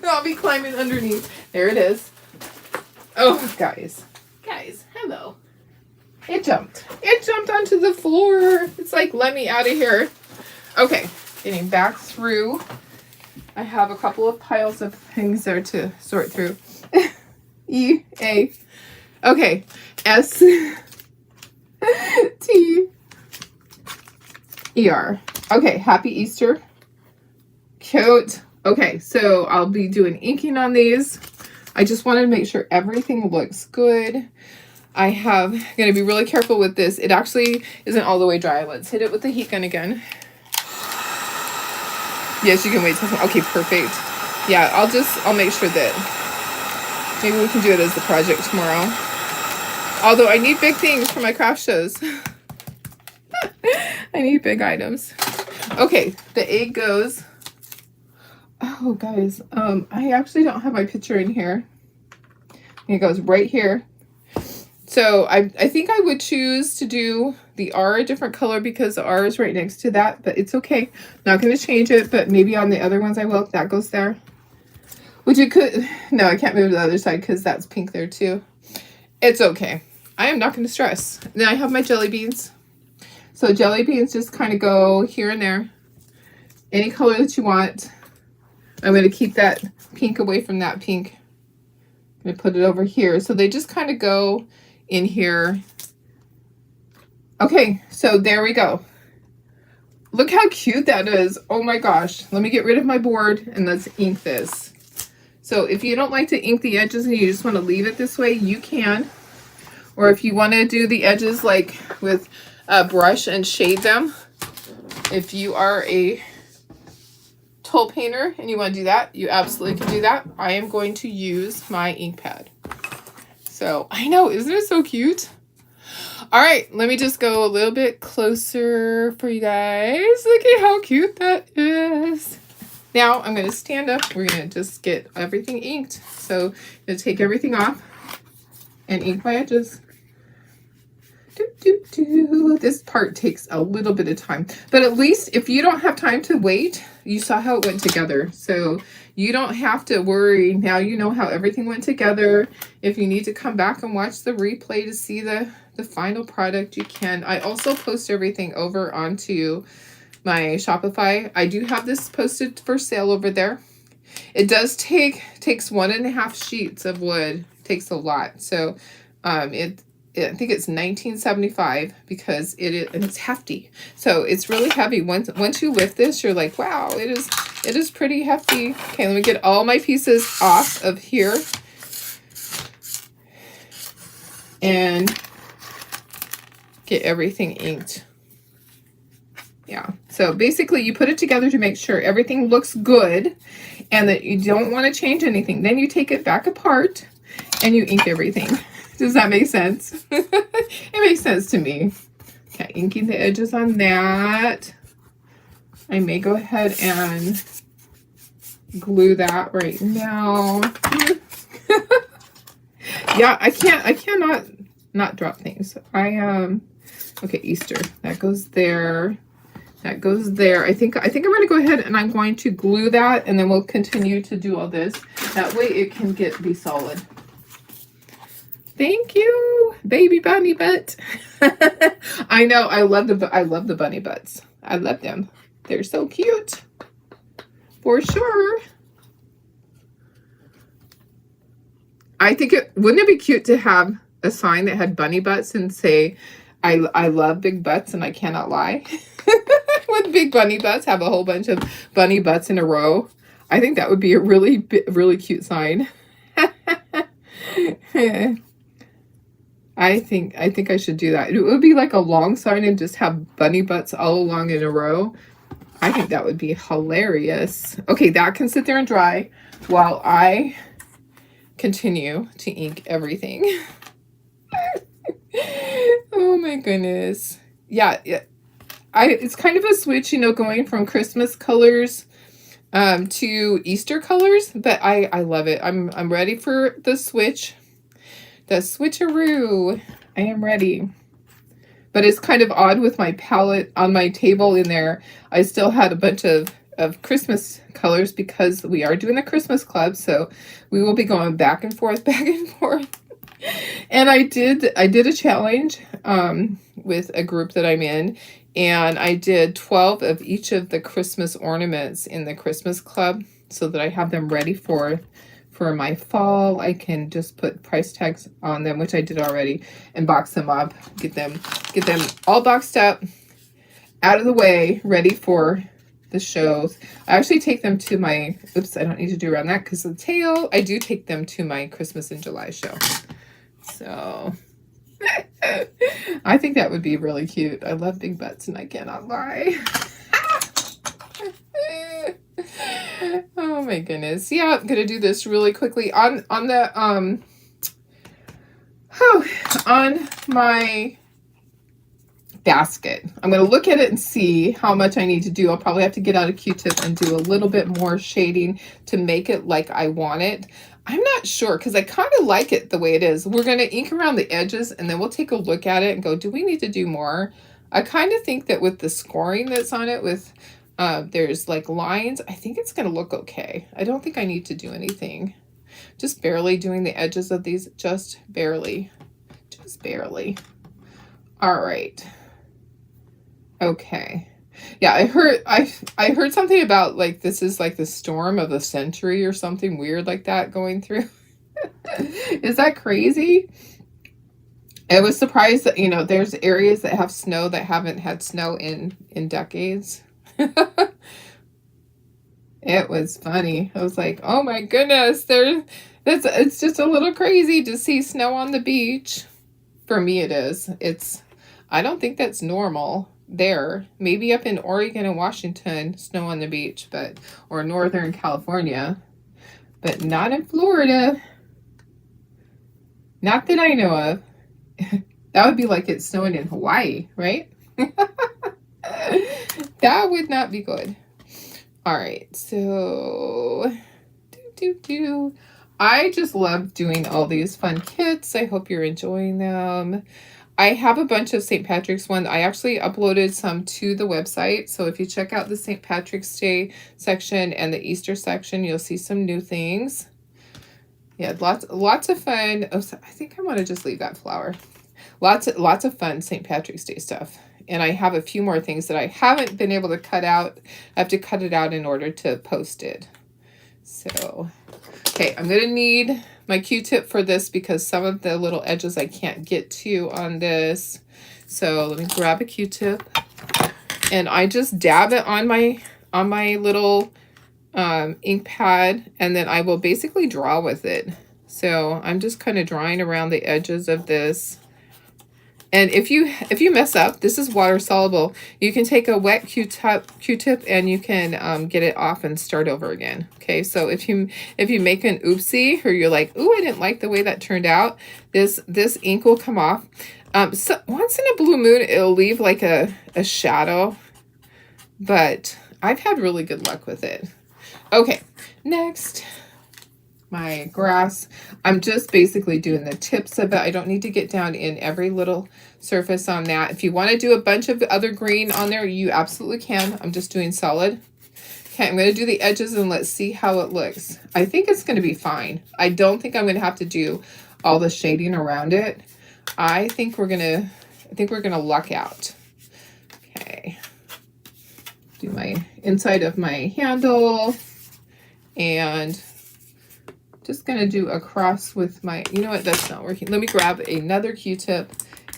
I'll be climbing underneath. There it is. Oh, guys. Guys, hello. It jumped. It jumped onto the floor. It's like, let me out of here. Okay, getting back through. I have a couple of piles of things there to sort through. E, A. Okay, S, T, E, R. Okay, happy Easter. Cute. Okay, so I'll be doing inking on these. I just wanted to make sure everything looks good. I have going to be really careful with this. It actually isn't all the way dry. Let's hit it with the heat gun again. Yes, you can wait till, okay, perfect. Yeah, I'll make sure that maybe we can do it as the project tomorrow. Although I need big things for my craft shows. I need big items. Okay, the egg goes. Oh, guys, I actually don't have my picture in here. It goes right here. So I think I would choose to do the R a different color because the R is right next to that, but it's okay. Not going to change it, but maybe on the other ones I will. That goes there. Which you could, no, I can't move to the other side because that's pink there too. It's okay. I am not going to stress. Then I have my jelly beans. So jelly beans just kind of go here and there. Any color that you want. I'm going to keep that pink away from that pink. I'm going to put it over here. So they just kind of go in here. Okay, so there we go. Look how cute that is. Oh my gosh. Let me get rid of my board and let's ink this. So if you don't like to ink the edges and you just want to leave it this way, you can. Or if you want to do the edges like with a brush and shade them, if you are a tool painter and you want to do that, you absolutely can do that. I am going to use my ink pad. So I know, isn't it so cute? All right, let me just go a little bit closer for you guys. Look at how cute that is. Now I'm going to stand up. We're going to just get everything inked. So I'm going to take everything off and ink my edges. This part takes a little bit of time, but at least if you don't have time to wait, you saw how it went together. So you don't have to worry. Now you know how everything went together. If you need to come back and watch the replay to see the final product, you can. I also post everything over onto my Shopify. I do have this posted for sale over there. It does takes 1.5 sheets of wood. It takes a lot. So I think it's $19.75 because it's hefty. So it's really heavy. Once you lift this, you're like, wow, it is pretty hefty. Okay, let me get all my pieces off of here. And get everything inked. Yeah, so basically you put it together to make sure everything looks good and that you don't want to change anything. Then you take it back apart and you ink everything. Does that make sense? It makes sense to me. Okay, inking the edges on that. I may go ahead and glue that right now. Yeah, I cannot not drop things. Okay, Easter. That goes there. That goes there. I think I'm going to go ahead and I'm going to glue that and then we'll continue to do all this. That way it can be solid. Thank you, baby bunny butt. I know, I love the bunny butts. I love them. They're so cute. For sure. I think wouldn't it be cute to have a sign that had bunny butts and say, I love big butts and I cannot lie. With big bunny butts, have a whole bunch of bunny butts in a row. I think that would be a really cute sign. I think I should do that. It would be like a long sign and just have bunny butts all along in a row. I think that would be hilarious. Okay, that can sit there and dry while I continue to ink everything. Oh my goodness. Yeah, it's kind of a switch, you know, going from Christmas colors to Easter colors, but I love it. I'm ready for the switch. The switcheroo. I am ready. But it's kind of odd with my palette on my table in there. I still had a bunch of Christmas colors because we are doing the Christmas club, so we will be going back and forth, back and forth. And I did a challenge with a group that I'm in, and I did 12 of each of the Christmas ornaments in the Christmas club so that I have them ready for my fall. I can just put price tags on them, which I did already, and box them up, get them all boxed up, out of the way, ready for the shows. I actually take them to my, oops, I don't need to do around that because of the tail. I do take them to my Christmas in July show. So I think that would be really cute. I love big butts and I cannot lie. Oh my goodness. Yeah, I'm gonna do this really quickly on the on my basket. I'm going to look at it and see how much I need to do. I'll probably have to get out a Q-tip and do a little bit more shading to make it like I want it. I'm not sure because I kind of like it the way it is. We're going to ink around the edges and then we'll take a look at it and go, do we need to do more? I kind of think that with the scoring that's on it, with there's like lines, I think it's going to look okay. I don't think I need to do anything. Just barely doing the edges of these, just barely. Just barely. All right. Okay. Yeah, I heard something about like this is like the storm of the century or something weird like that going through. Is that crazy? I was surprised that, you know, there's areas that have snow that haven't had snow in decades. It was funny. I was like, oh my goodness, it's just a little crazy to see snow on the beach. For me it is. I don't think that's normal there. Maybe up in Oregon and Washington, snow on the beach, or Northern California, but not in Florida. Not that I know of. That would be like it's snowing in Hawaii, right? That would not be good. All right, so I just love doing all these fun kits. I hope you're enjoying them. I have a bunch of St. Patrick's ones. I actually uploaded some to the website. So if you check out the St. Patrick's Day section and the Easter section, you'll see some new things. Yeah, lots of fun. Oh, so I think I want to just leave that flower. Lots of fun St. Patrick's Day stuff. And I have a few more things that I haven't been able to cut out. I have to cut it out in order to post it. So, okay, I'm going to need my Q-tip for this because some of the little edges I can't get to on this. So let me grab a Q-tip and I just dab it on my little ink pad, and then I will basically draw with it. So I'm just kind of drawing around the edges of this. And if you mess up, this is water soluble. You can take a wet Q-tip and you can get it off and start over again. Okay, so if you make an oopsie or you're like, ooh, I didn't like the way that turned out, this ink will come off. So once in a blue moon, it'll leave like a shadow, but I've had really good luck with it. Okay, next. My grass. I'm just basically doing the tips of it. I don't need to get down in every little surface on that. If you want to do a bunch of other green on there, you absolutely can. I'm just doing solid. Okay, I'm going to do the edges and let's see how it looks. I think it's going to be fine. I don't think I'm going to have to do all the shading around it. I think we're going to luck out. Okay. Do my inside of my handle and just going to do a cross with my, you know what, that's not working. Let me grab another Q-tip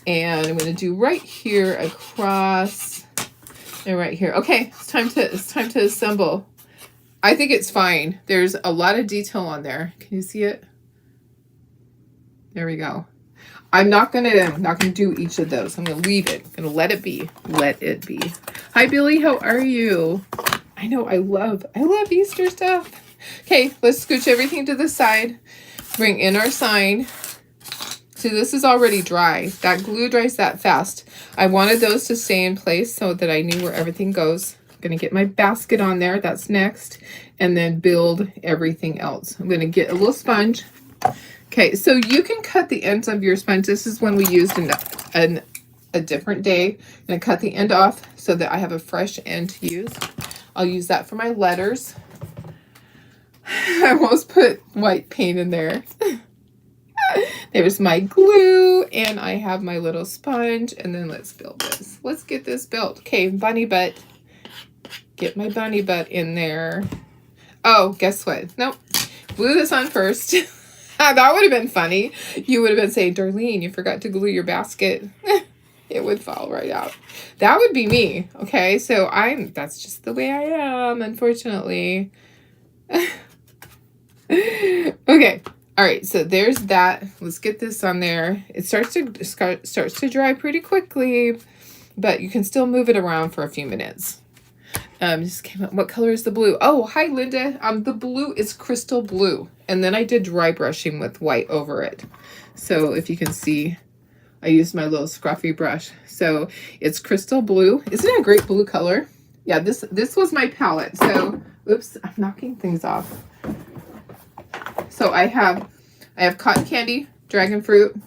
and I'm going to do right here across and right here. Okay, it's time to assemble. I think it's fine. There's a lot of detail on there. Can you see it? There we go. I'm not gonna do each of those. I'm gonna leave it. I'm gonna let it be. Let it be. Hi Billy, how are you? I know I love Easter stuff. Okay, let's scooch everything to the side. Bring in our sign. See, this is already dry. That glue dries that fast. I wanted those to stay in place so that I knew where everything goes. I'm gonna get my basket on there. That's next, and then build everything else. I'm gonna get a little sponge. Okay, so you can cut the ends of your sponge. This is one we used in a different day. I'm going to cut the end off so that I have a fresh end to use. I'll use that for my letters. I almost put white paint in there. There's my glue, and I have my little sponge, and then let's build this. Let's get this built. Okay, bunny butt. Get my bunny butt in there. Oh, guess what? Nope. Glue this on first. That would have been funny. You would have been saying, Darlene, you forgot to glue your basket. It would fall right out. That would be me. Okay, so that's just the way I am, unfortunately. Okay. All right, so there's that. Let's get this on there. It starts to dry pretty quickly, but you can still move it around for a few minutes. Just came up. What color is the blue? Oh, hi, Linda. The blue is crystal blue. And then I did dry brushing with white over it. So if you can see, I used my little scruffy brush. So it's crystal blue. Isn't it a great blue color? Yeah, this was my palette. So, oops, I'm knocking things off. So I have cotton candy, dragon fruit,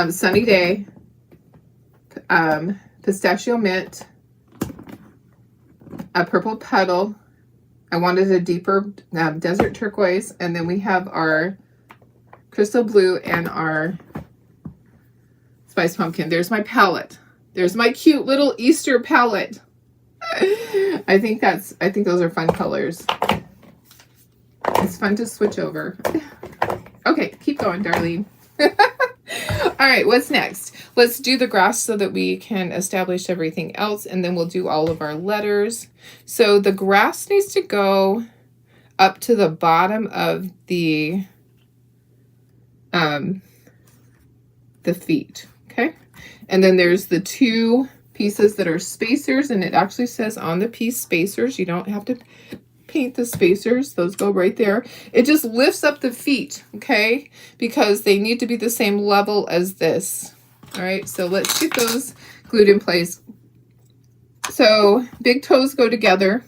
sunny day, pistachio mint, a purple petal. I wanted a deeper desert turquoise, and then we have our crystal blue and our spice pumpkin. There's my palette. There's my cute little Easter palette. I think those are fun colors. It's fun to switch over. Okay, keep going, Darlene. All right, what's next? Let's do the grass so that we can establish everything else, and then we'll do all of our letters. So the grass needs to go up to the bottom of the feet, okay? And then there's the two pieces that are spacers, and it actually says on the piece spacers. You don't have to paint the spacers. Those go right there. It just lifts up the feet, okay? Because they need to be the same level as this. All right, so let's get those glued in place. So big toes go together.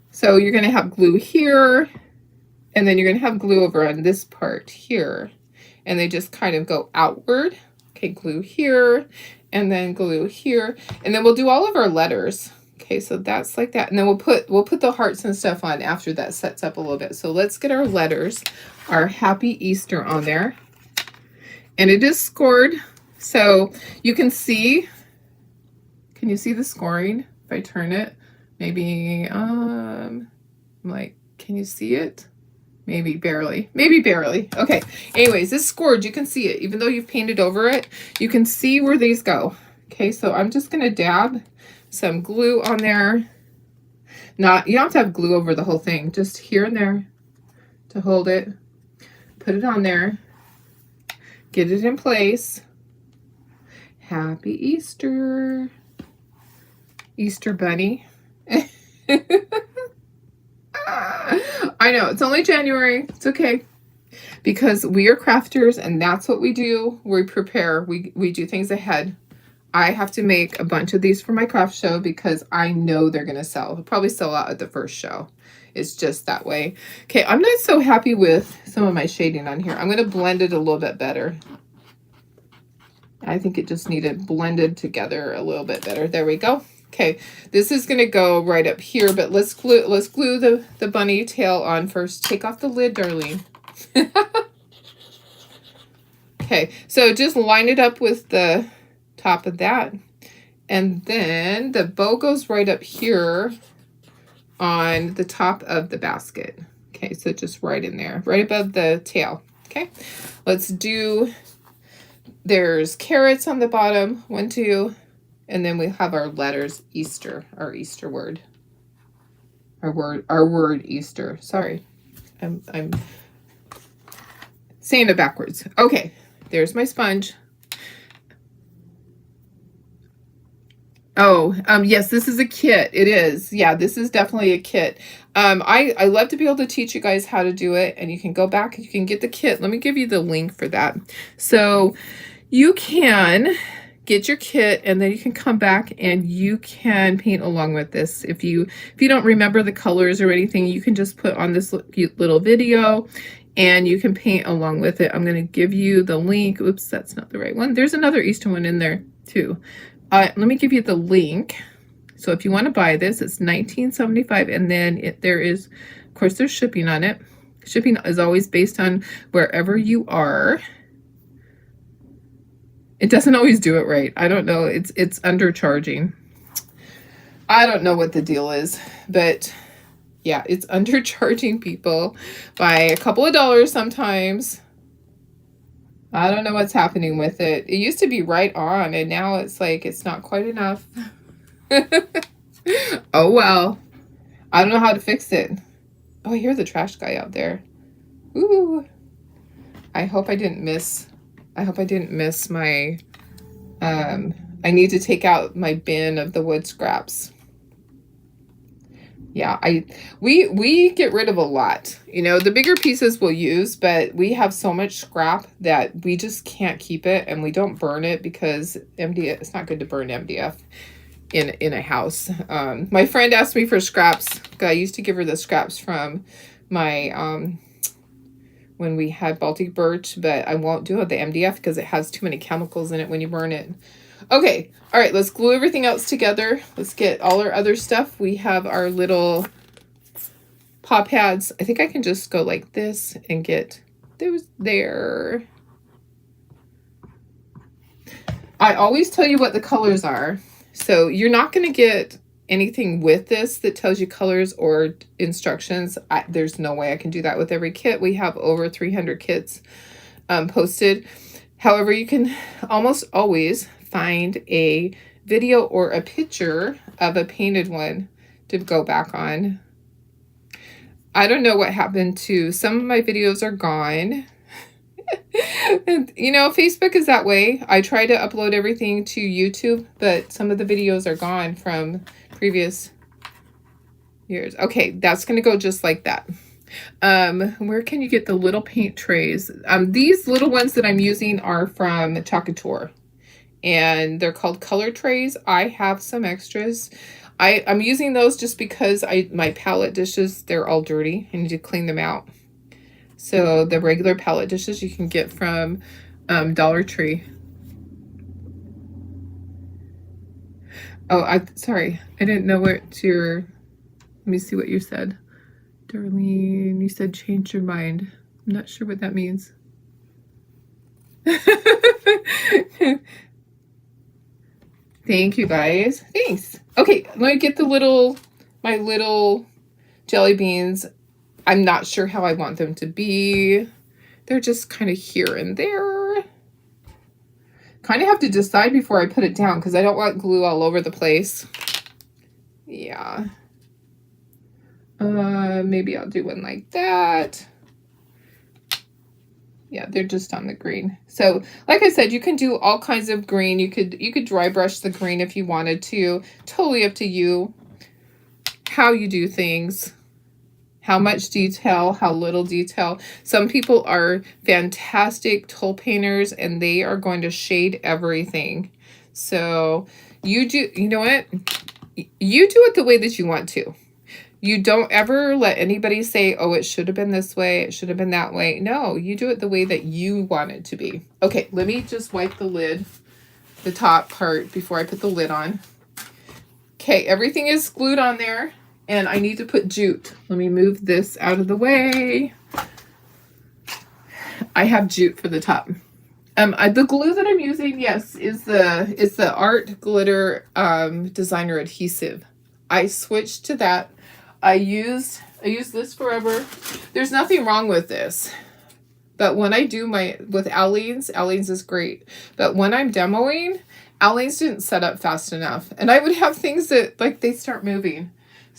So you're going to have glue here, and then you're going to have glue over on this part here. And they just kind of go outward. Okay, glue here, and then glue here. And then we'll do all of our letters. Okay, so that's like that. And then we'll put the hearts and stuff on after that sets up a little bit. So let's get our letters, our Happy Easter on there. And it is scored. So you can see, can you see the scoring? If I turn it, maybe, like, can you see it? Maybe barely. Maybe barely. Okay. Anyways, it's scored. You can see it. Even though you've painted over it, you can see where these go. Okay, so I'm just going to dab some glue on there. You don't have to have glue over the whole thing. Just here and there to hold it. Put it on there. Get it in place. Happy Easter. Easter bunny. I know, it's only January. It's okay. Because we are crafters, and that's what we do. We prepare. We do things ahead. I have to make a bunch of these for my craft show because I know they're going to sell. They'll probably sell out at the first show. It's just that way. Okay, I'm not so happy with some of my shading on here. I'm going to blend it a little bit better. I think it just needed blended together a little bit better. There we go. Okay, this is going to go right up here, but let's glue the bunny tail on first. Take off the lid, Darlene. Okay, so just line it up with the top of that. And then the bow goes right up here on the top of the basket. Okay, so just right in there, right above the tail. Okay, let's do, there's carrots on the bottom, 1, 2, and then we have our letters, Easter, our Easter word. Our word Easter. Sorry. I'm saying it backwards. Okay, there's my sponge. Oh, yes, this is a kit. It is. Yeah, this is definitely a kit. I love to be able to teach you guys how to do it, and you can go back and you can get the kit. Let me give you the link for that. So you can get your kit, and then you can come back and you can paint along with this. If you don't remember the colors or anything, you can just put on this little video and you can paint along with it. I'm going to give you the link. Oops, that's not the right one. There's another Easter one in there too. Let me give you the link. So if you want to buy this, it's $19.75, and then there is, of course, there's shipping on it. Shipping is always based on wherever you are. It doesn't always do it right. I don't know. It's undercharging. I don't know what the deal is, but yeah, it's undercharging people by a couple of dollars sometimes. I don't know what's happening with it. It used to be right on, and now it's like it's not quite enough. Oh well. I don't know how to fix it. Oh, I hear the trash guy out there. Ooh. I hope I didn't miss my I need to take out my bin of the wood scraps. Yeah, we get rid of a lot. You know, the bigger pieces we'll use, but we have so much scrap that we just can't keep it, and we don't burn it because MDF, it's not good to burn MDF in a house. My friend asked me for scraps. I used to give her the scraps from my when we had Baltic birch, but I won't do the MDF because it has too many chemicals in it when you burn it. Okay, all right, let's glue everything else together. Let's get all our other stuff. We have our little paw pads. I think I can just go like this and get those there. I always tell you what the colors are. So you're not going to get anything with this that tells you colors or instructions. There's no way I can do that with every kit. We have over 300 kits posted. However, you can almost always find a video or a picture of a painted one to go back on. I don't know what happened to some of my videos are gone. And, you know, Facebook is that way. I try to upload everything to YouTube, but some of the videos are gone from previous years. Okay, that's going to go just like that. Where can you get the little paint trays? These little ones that I'm using are from Chakator, and they're called color trays. I have some extras. I'm using those just because my palette dishes, they're all dirty. I need to clean them out. So the regular palette dishes you can get from Dollar Tree. Oh, sorry. I didn't know what your, let me see what you said. Darlene, you said change your mind. I'm not sure what that means. Thank you guys. Thanks. Okay, let me get my little jelly beans. I'm not sure how I want them to be. They're just kind of here and there. Kind of have to decide before I put it down because I don't want glue all over the place. Yeah. Maybe I'll do one like that. Yeah, they're just on the green. So, like I said, you can do all kinds of green. You could dry brush the green if you wanted to. Totally up to you. How you do things. How much detail, how little detail. Some people are fantastic tool painters and they are going to shade everything. So you know what? You do it the way that you want to. You don't ever let anybody say, oh, it should have been this way, it should have been that way. No, you do it the way that you want it to be. Okay, let me just wipe the lid, the top part, before I put the lid on. Okay, everything is glued on there. And I need to put jute. Let me move this out of the way. I have jute for the top. The glue that I'm using, yes, is the Art Glitter Designer Adhesive. I switched to that. I used this forever. There's nothing wrong with this. But when I do with Aleene's is great. But when I'm demoing, Aleene's didn't set up fast enough. And I would have things that, like, they start moving.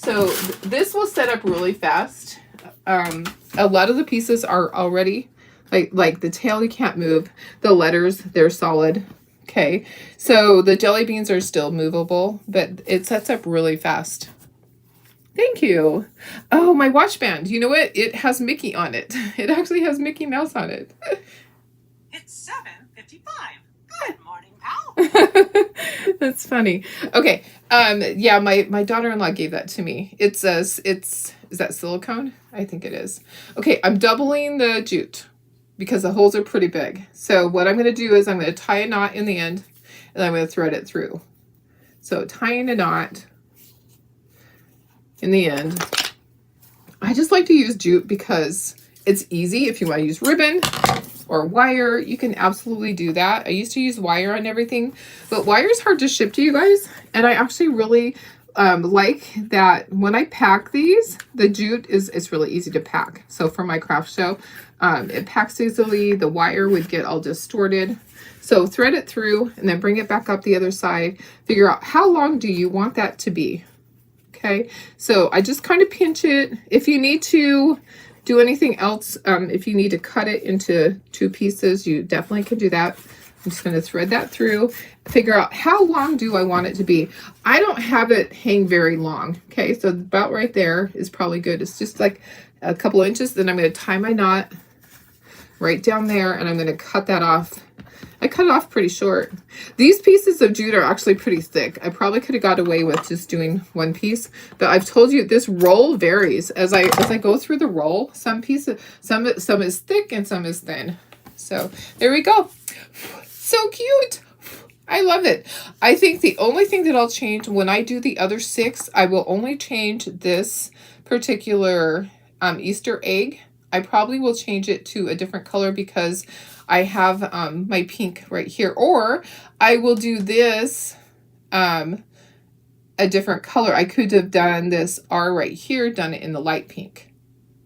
So this will set up really fast. A lot of the pieces are already, like the tail you can't move. The letters, they're solid. Okay, so the jelly beans are still movable, but it sets up really fast. Thank you. Oh, my watch band. You know what? It has Mickey on it. It actually has Mickey Mouse on it. It's 7:55. Good morning, pal. That's funny. Okay. Yeah, my daughter-in-law gave that to me. It's is that silicone? I think it is. Okay, I'm doubling the jute because the holes are pretty big. So what I'm going to do is I'm going to tie a knot in the end and I'm going to thread it through. So tying a knot in the end. I just like to use jute because it's easy. If you want to use ribbon or wire, you can absolutely do that. I used to use wire on everything, but wire is hard to ship to you guys. And I actually really like that when I pack these, the jute it's really easy to pack. So for my craft show, it packs easily. The wire would get all distorted. So thread it through and then bring it back up the other side. Figure out how long do you want that to be. Okay, so I just kind of pinch it. If you need to do anything else, if you need to cut it into 2 pieces, you definitely can do that. I'm just going to thread that through, figure out how long do I want it to be. I don't have it hang very long. Okay, so about right there is probably good. It's just like a couple inches. Then I'm going to tie my knot right down there and I'm going to cut that off. I cut it off pretty short. These pieces of jute are actually pretty thick. I probably could have got away with just doing 1 piece, but I've told you this roll varies as I go through the roll. Some is thick and some is thin. So there we go. So cute. I love it. I think the only thing that I'll change when I do the other 6, I will only change this particular Easter egg. I probably will change it to a different color because I have my pink right here. Or I will do this a different color. I could have done this R right here, done it in the light pink.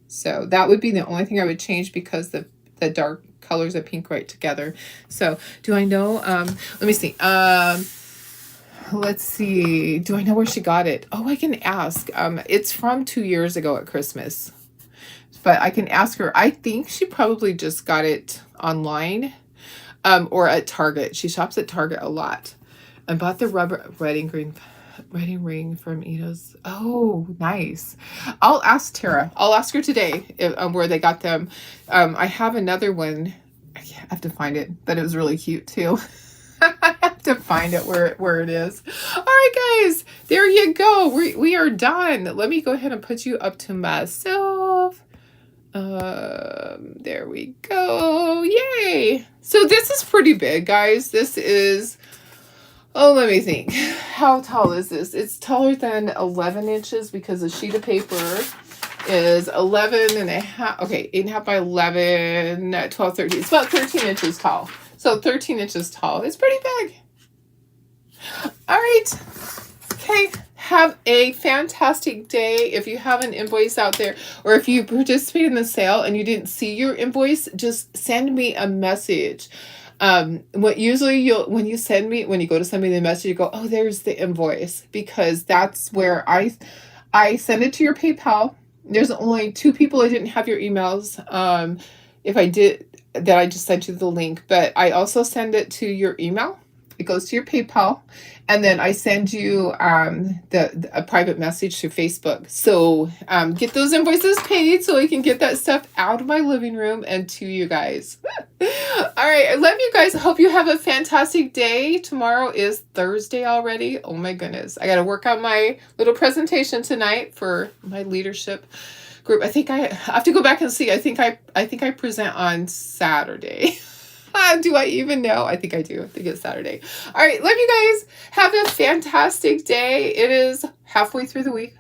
So that would be the only thing I would change because the dark colors of pink right together. So do I know? Let me see. Let's see. Do I know where she got it? Oh, I can ask. It's from 2 years ago at Christmas. But I can ask her. I think she probably just got it online or at Target. She shops at Target a lot. And bought the rubber wedding ring from Ito's. Oh, nice. I'll ask Tara. I'll ask her today where they got them. I have another one. I have to find it, but it was really cute too. I have to find it where it is. All right, guys. There you go. We are done. Let me go ahead and put you up to myself. There we go. Yay. So this is pretty big, guys. This is, oh, let me think. How tall is this? It's taller than 11 inches because the sheet of paper is 11 and a half. Okay, 8.5 by 11, 12, 13. It's about 13 inches tall. So 13 inches tall. It's pretty big. All right. Okay. Have a fantastic day. If you have an invoice out there, or if you participate in the sale and you didn't see your invoice, just send me a message. When you go to send me the message, you go, oh, there's the invoice, because that's where I send it to your PayPal. There's only 2 people I didn't have your emails. If I did, that I just sent you the link, but I also send it to your email. It goes to your PayPal, and then I send you a private message to Facebook. So get those invoices paid so I can get that stuff out of my living room and to you guys. All right, I love you guys. I hope you have a fantastic day. Tomorrow is Thursday already. Oh my goodness. I got to work on my little presentation tonight for my leadership group. I think I have to go back and see. I think I present on Saturday. Do I even know? I think I do. I think it's Saturday. All right. Love you guys. Have a fantastic day. It is halfway through the week.